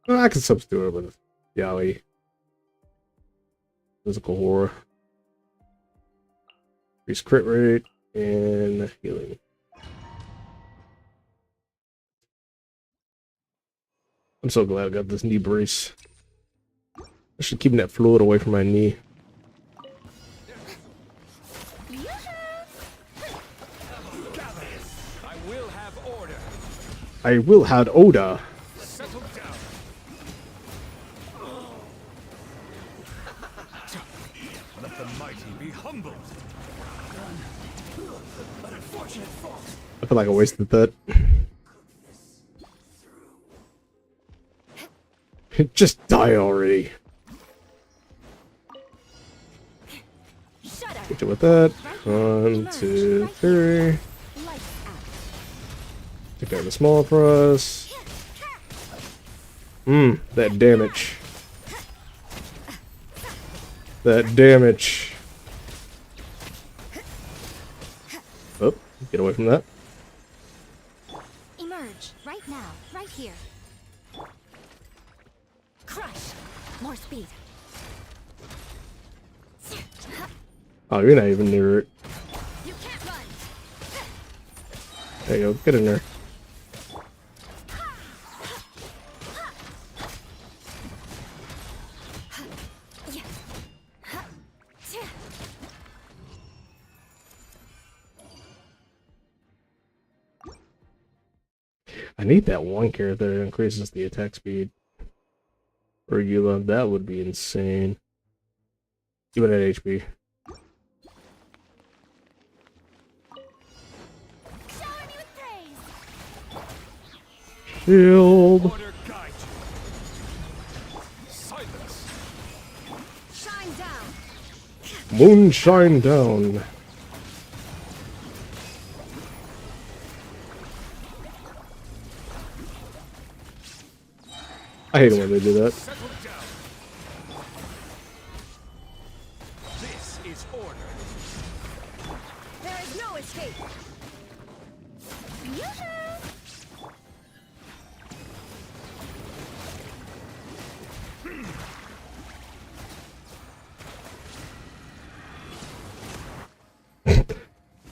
Well, I can substitute her with Yowie. Physical horror. Increase crit rate and healing. I'm so glad I got this knee brace. I should keep that fluid away from my knee. I will have order! I will have Oda. Settle down! Let the mighty be humbled! An unfortunate fault! I feel like I wasted that. Just die already. Shut up. Get you with that. 1, 2, 3. Lights out. Take down the small for us. That damage. That damage. Oh, get away from that. Emerge right now, right here. Crush. More speed. Oh, you're not even near it. You can't run. There you go. Get in there. I need that one character that increases the attack speed. Or Eula, that would be insane. Even at HP. Shower me with praise. Shield. Order guide you. Silence. Shine down. Moonshine down. I hate it when they do that. Settle down. This is order. There is no escape. Yoo-hoo!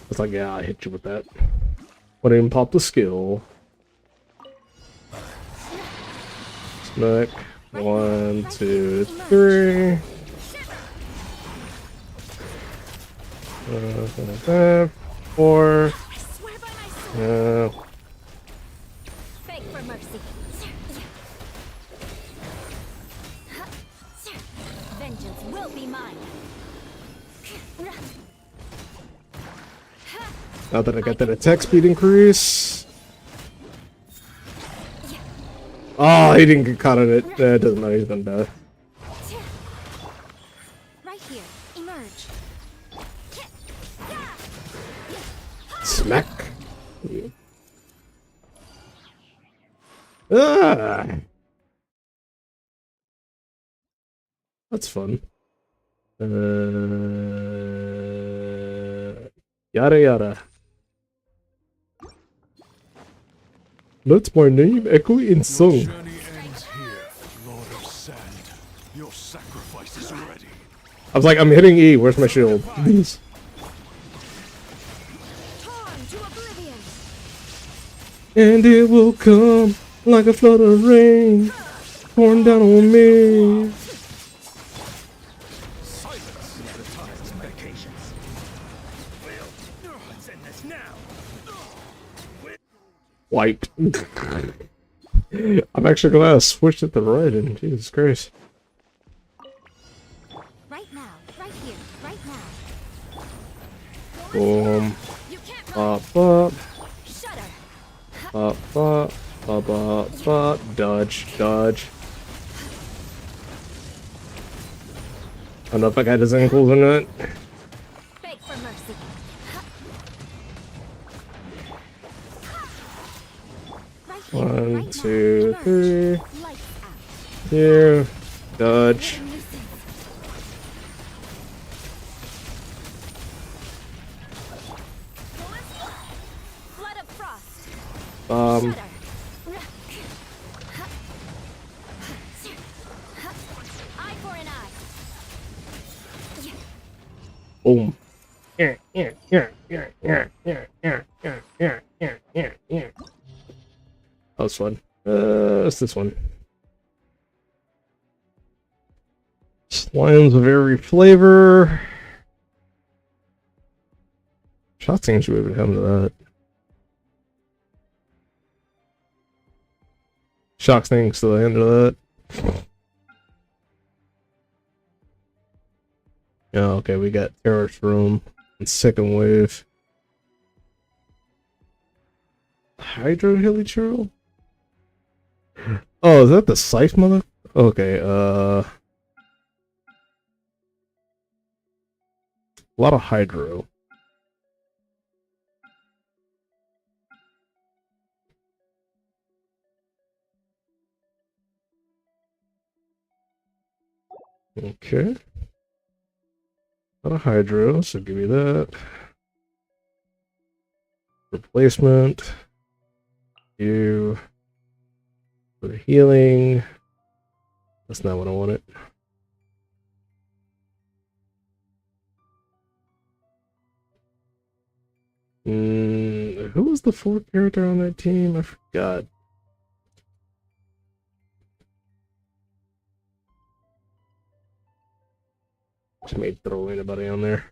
It's like, yeah, I hit you with that. Wouldn't even pop the skill. Smack. 1, 2, 3. 4. I swear by my soul. Beg for mercy. Vengeance will be mine. Now that I got that attack speed increase. Oh, he didn't get caught on it. It doesn't matter, he's gonna die. Right here. Emerge. Smack. Ah. That's fun. Yada yada. Let my name echo in song. Journey ends here, Lord of Sand. Your sacrifice is ready. I was like, I'm hitting E. Where's my shield? Please. Torn to oblivion. And it will come like a flood of rain, pouring down on me. Silence. The times and vacations. Let's end this now. Wiped. I'm actually glad I switched it to right, and Jesus Christ. Right now. Right here. Right now. Boom. You can't run. Bop, bop, Shudder. bop, bop, bop, bop, bop. Dodge, dodge. I don't know if I got his ankles or not. Beg for mercy. Right here. 1, Right 2, now. 3. Lights out. Here. Dodge. Nuisance. Flood of frost. Shudder. Eye for an eye. Boom. That was fun. What's this one? Slimes of every flavor. Shot seems to even come to that. Shock things to the end of that. Yeah, okay, we got Terrorist Room and Second Wave. Hydro Hilichurl? Oh, is that the Scythe mother? Okay, a lot of Hydro. Okay. A lot of Hydro, so give me that. Replacement. You. For the healing. That's not what I wanted. who was the fourth character on that team? I forgot. Just may throw anybody on there.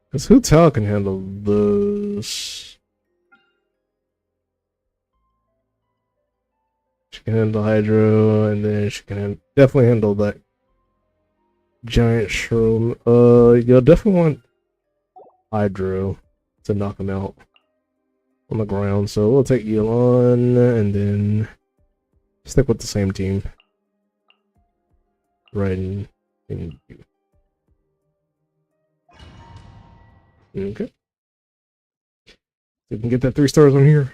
Because Hotel can handle this. She can handle Hydro, and then she can definitely handle that giant shroom. You'll definitely want Hydro to knock him out on the ground. So we'll take Elon and then stick with the same team. Right in you. Okay. We can get that 3 stars on here.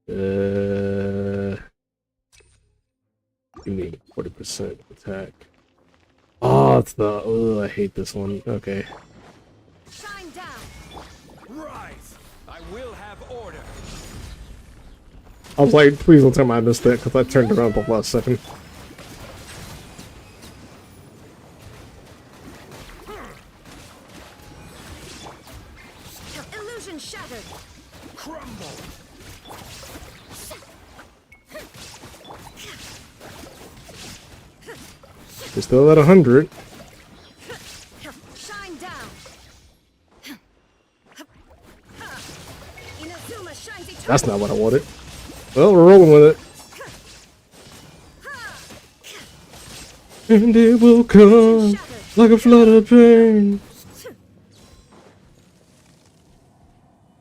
Give me 40% attack. Oh, it's the. Oh, I hate this one. Okay. Shine down. Rise! I will have order. I was like, please don't tell me I missed that because I turned around the last second. Illusion shattered. Crumble! We're still at 100. Shine down. Inazuma shines eternal. That's not what I wanted. Well, we're rolling with it. And it will come like a flood of pain.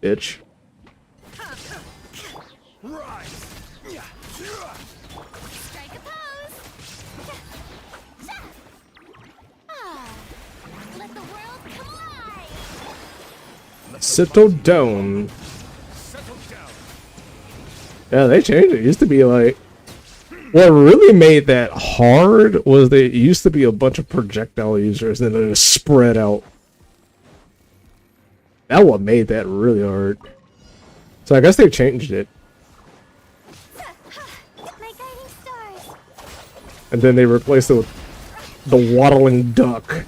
Bitch. Rise! Strike a pose. Let the world come alive. Settle down. Settle down. Yeah, they changed it. It used to be like. What really made that hard was that it used to be a bunch of projectile users and then it spread out. That what made that really hard. So I guess they changed it. My guiding stars. And then they replaced it with the waddling duck.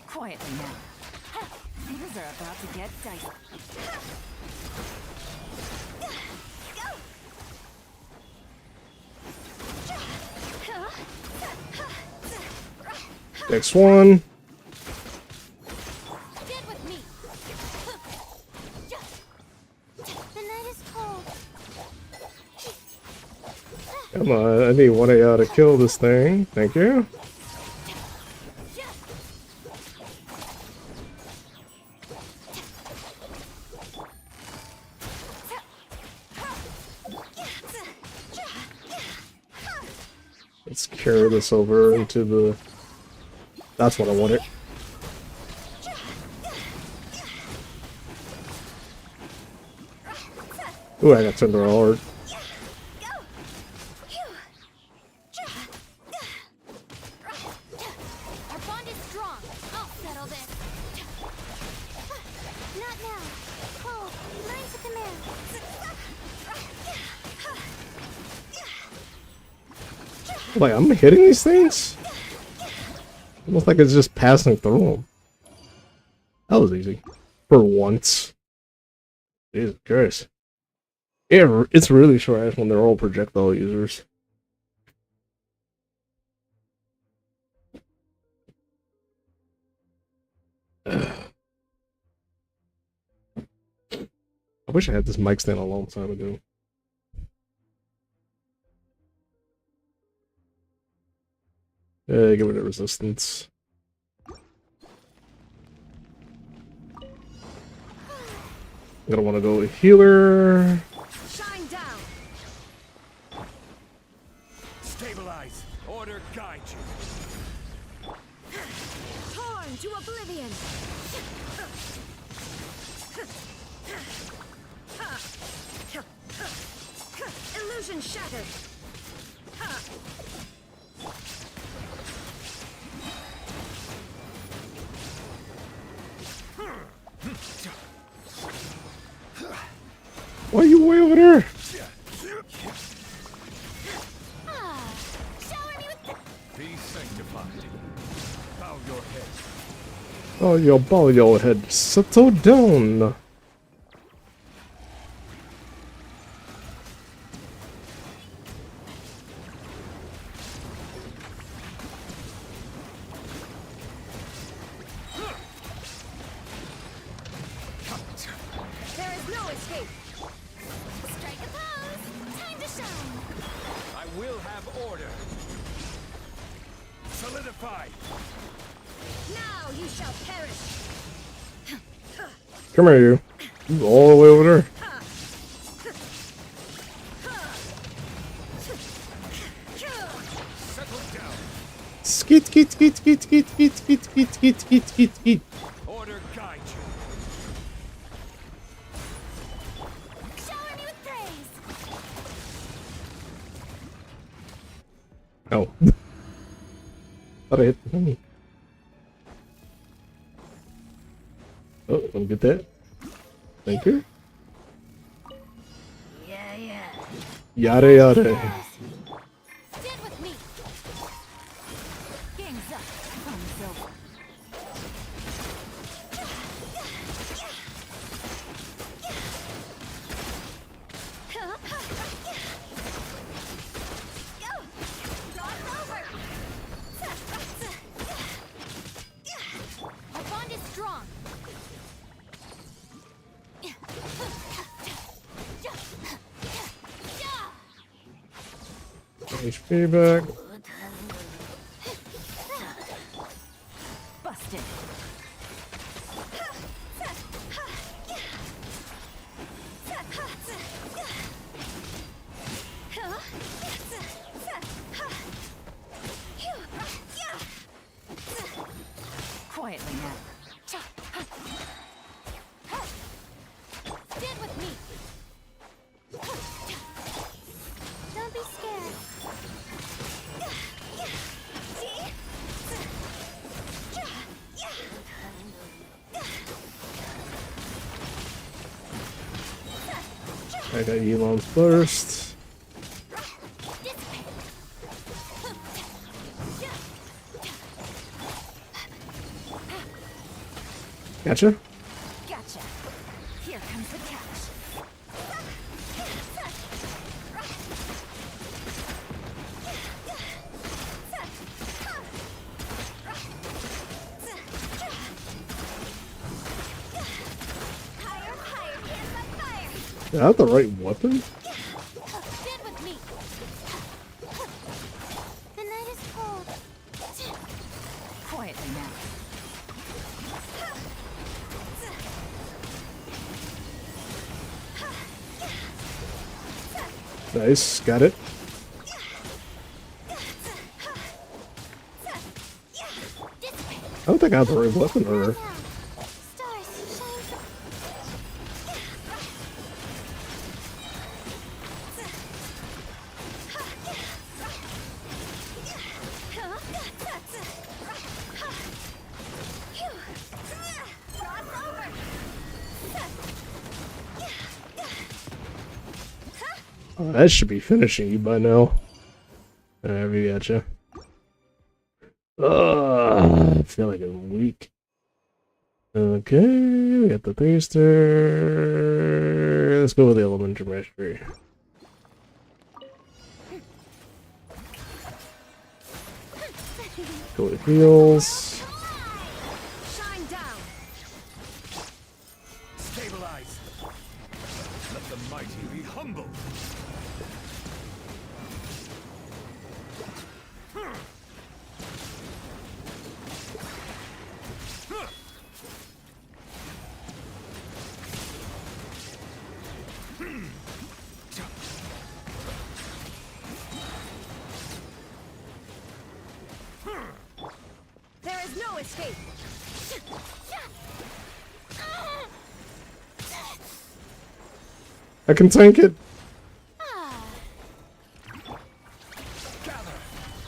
Quietly now. Things are about to get dicey. Next one. Get with me. The night is cold. Come on, I need one of y'all to kill this thing. Thank you. Let's carry this over into the... That's what I wanted. Ooh, I got turned around hard. Our bond is strong. I'll settle this. Not now. Cold. Learn to command. Like, I'm hitting these things? Almost like it's just passing through them. That was easy. For once. Jesus Christ. Yeah, it's really trash when they're all projectile users. I wish I had this mic stand a long time ago. Give it a resistance. I'm gonna want to go with healer. Shine down. Stabilize. Order guide you. Torn to oblivion. Illusion shattered. Why are you way over there? Ah, shower me with Be sanctified. Bow your head. Oh, you bow your head. Settle down. There is no escape. Strike a pose. Time to shine. I will have order. Solidify. Now you shall perish. Come here, you. You all the way over there. Settle down. Skeet, skeet, skeet, skeet, skeet, skeet, skeet, skeet, skeet, skeet, skeet, skeet. Order guide you. Shower me with praise. Oh. Thought I hit the thingy. Oh, let me get that. Thank you. Yeah. Yada yada. Stand with me. Gang's up. Fun's over. Our bond is strong. HP back. Busted. Quietly now. Stand with me. Don't be scared. I got Elon's burst. Gotcha. Gotcha. Here comes the catch. Higher, hands on fire. Is that the right weapon? Stand with me. The night is cold. Quietly now. Nice, got it. I don't think I have the right weapon or. Stars shine. Oh, that should be finishing you by now. Alright, we gotcha. I feel like I'm weak. Okay, we got the Thirster. Let's go with the Elemental Mastery. Go with heals. Shine down. Stabilize. Let the mighty be humble. There is no escape. I can tank it. Gather.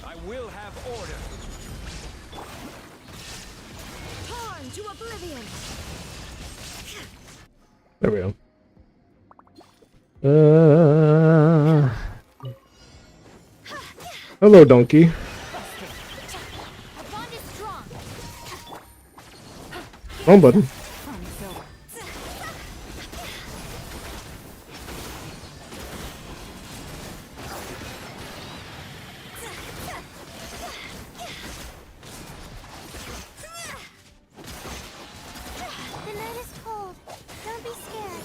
I will have order. Torn to oblivion. There we go. Hello, donkey. Our bond is strong. Wrong button. Fun is over. The night is cold. Don't be scared.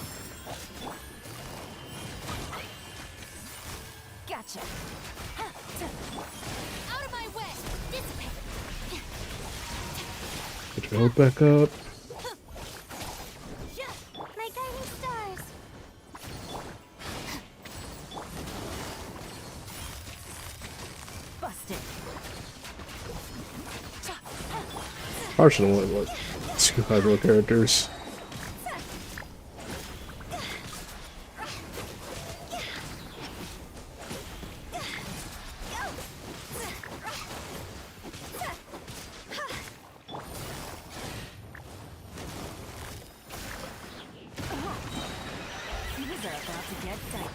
Gotcha. Out of my way. Dissipate. Get your health back up. My guiding stars. Busted. Partially what? Two hydro characters. These are about to get tight.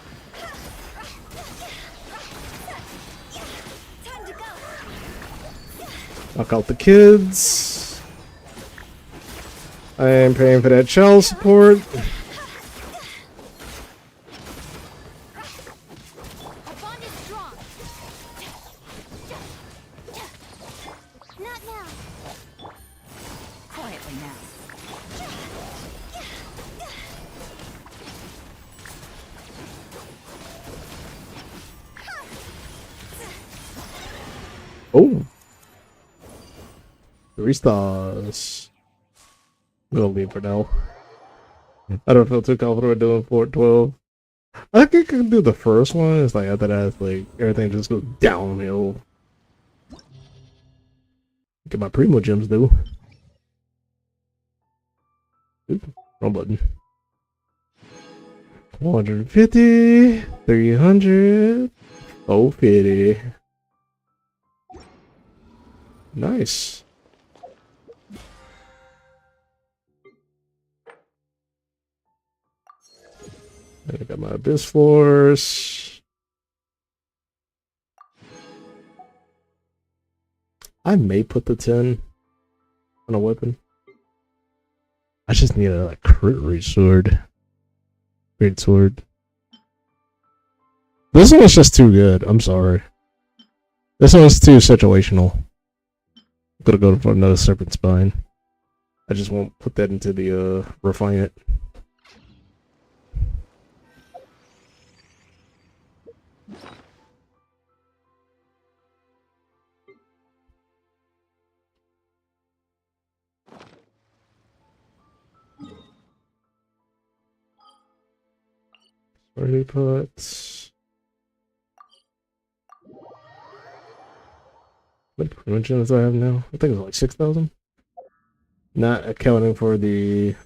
Time to go. Knock out the kids. I am paying for that child support. Our bond is strong. Not now. Quietly now. Oh. 3 stars. I'm gonna leave for now. I don't feel too confident with doing 412. I think I can do the first one. It's like after that, it's like everything just goes downhill. Get my primo gems though. Oop, wrong button. 150, 300, 450. Nice. And I got my Abyss Force. I may put the 10 on a weapon. I just need a crit rate sword. Great sword. This one's just too good. I'm sorry. This one's too situational. I'm gonna go for another Serpent Spine. I just won't put that into the refine it. Where do we put? What dimensions do I have now? I think it's like 6,000. Not accounting for the...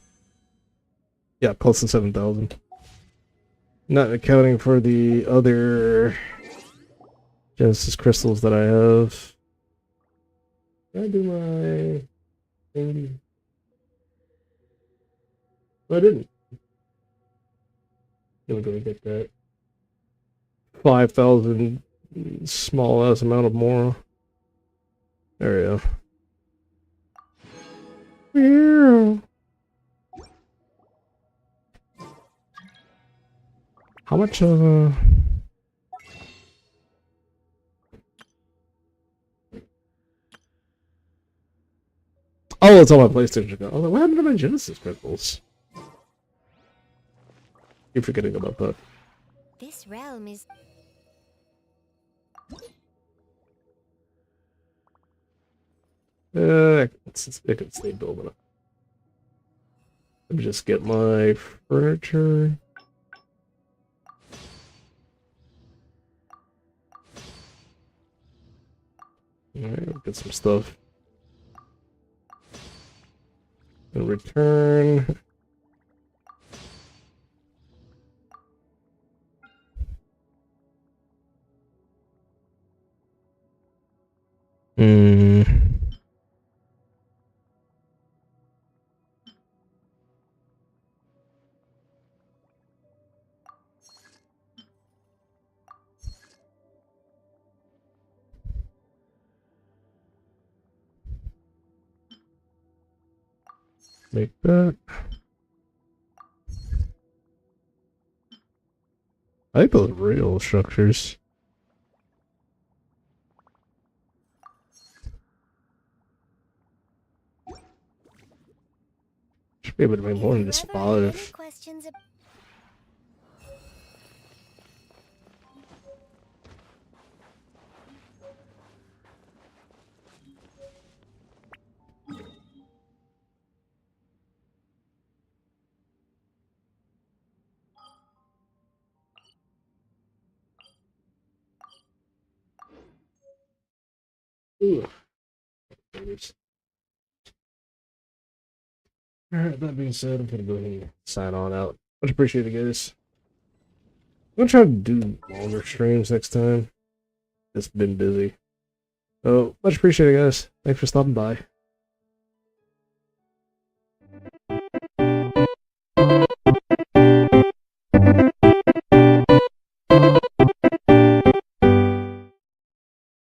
Yeah, close to 7,000. Not accounting for the other Genesis crystals that I have. Can I do my thing? I didn't. I'm gonna get that 5,000 small ass amount of more. There we go. How much Oh, it's on my PlayStation account. I was like, what happened to my Genesis crystals? Keep forgetting about that. This realm is. It can stay building up. Let me just get my furniture. Alright, get some stuff. And return. Hmm. Make that. I like those rail structures. Should be able to make more than just If you ever have any 5. questions Ooh. Alright, that being said, I'm gonna go ahead and sign on out. Much appreciated, guys. I'm gonna try to do longer streams next time. It's been busy. So, much appreciated, guys. Thanks for stopping by.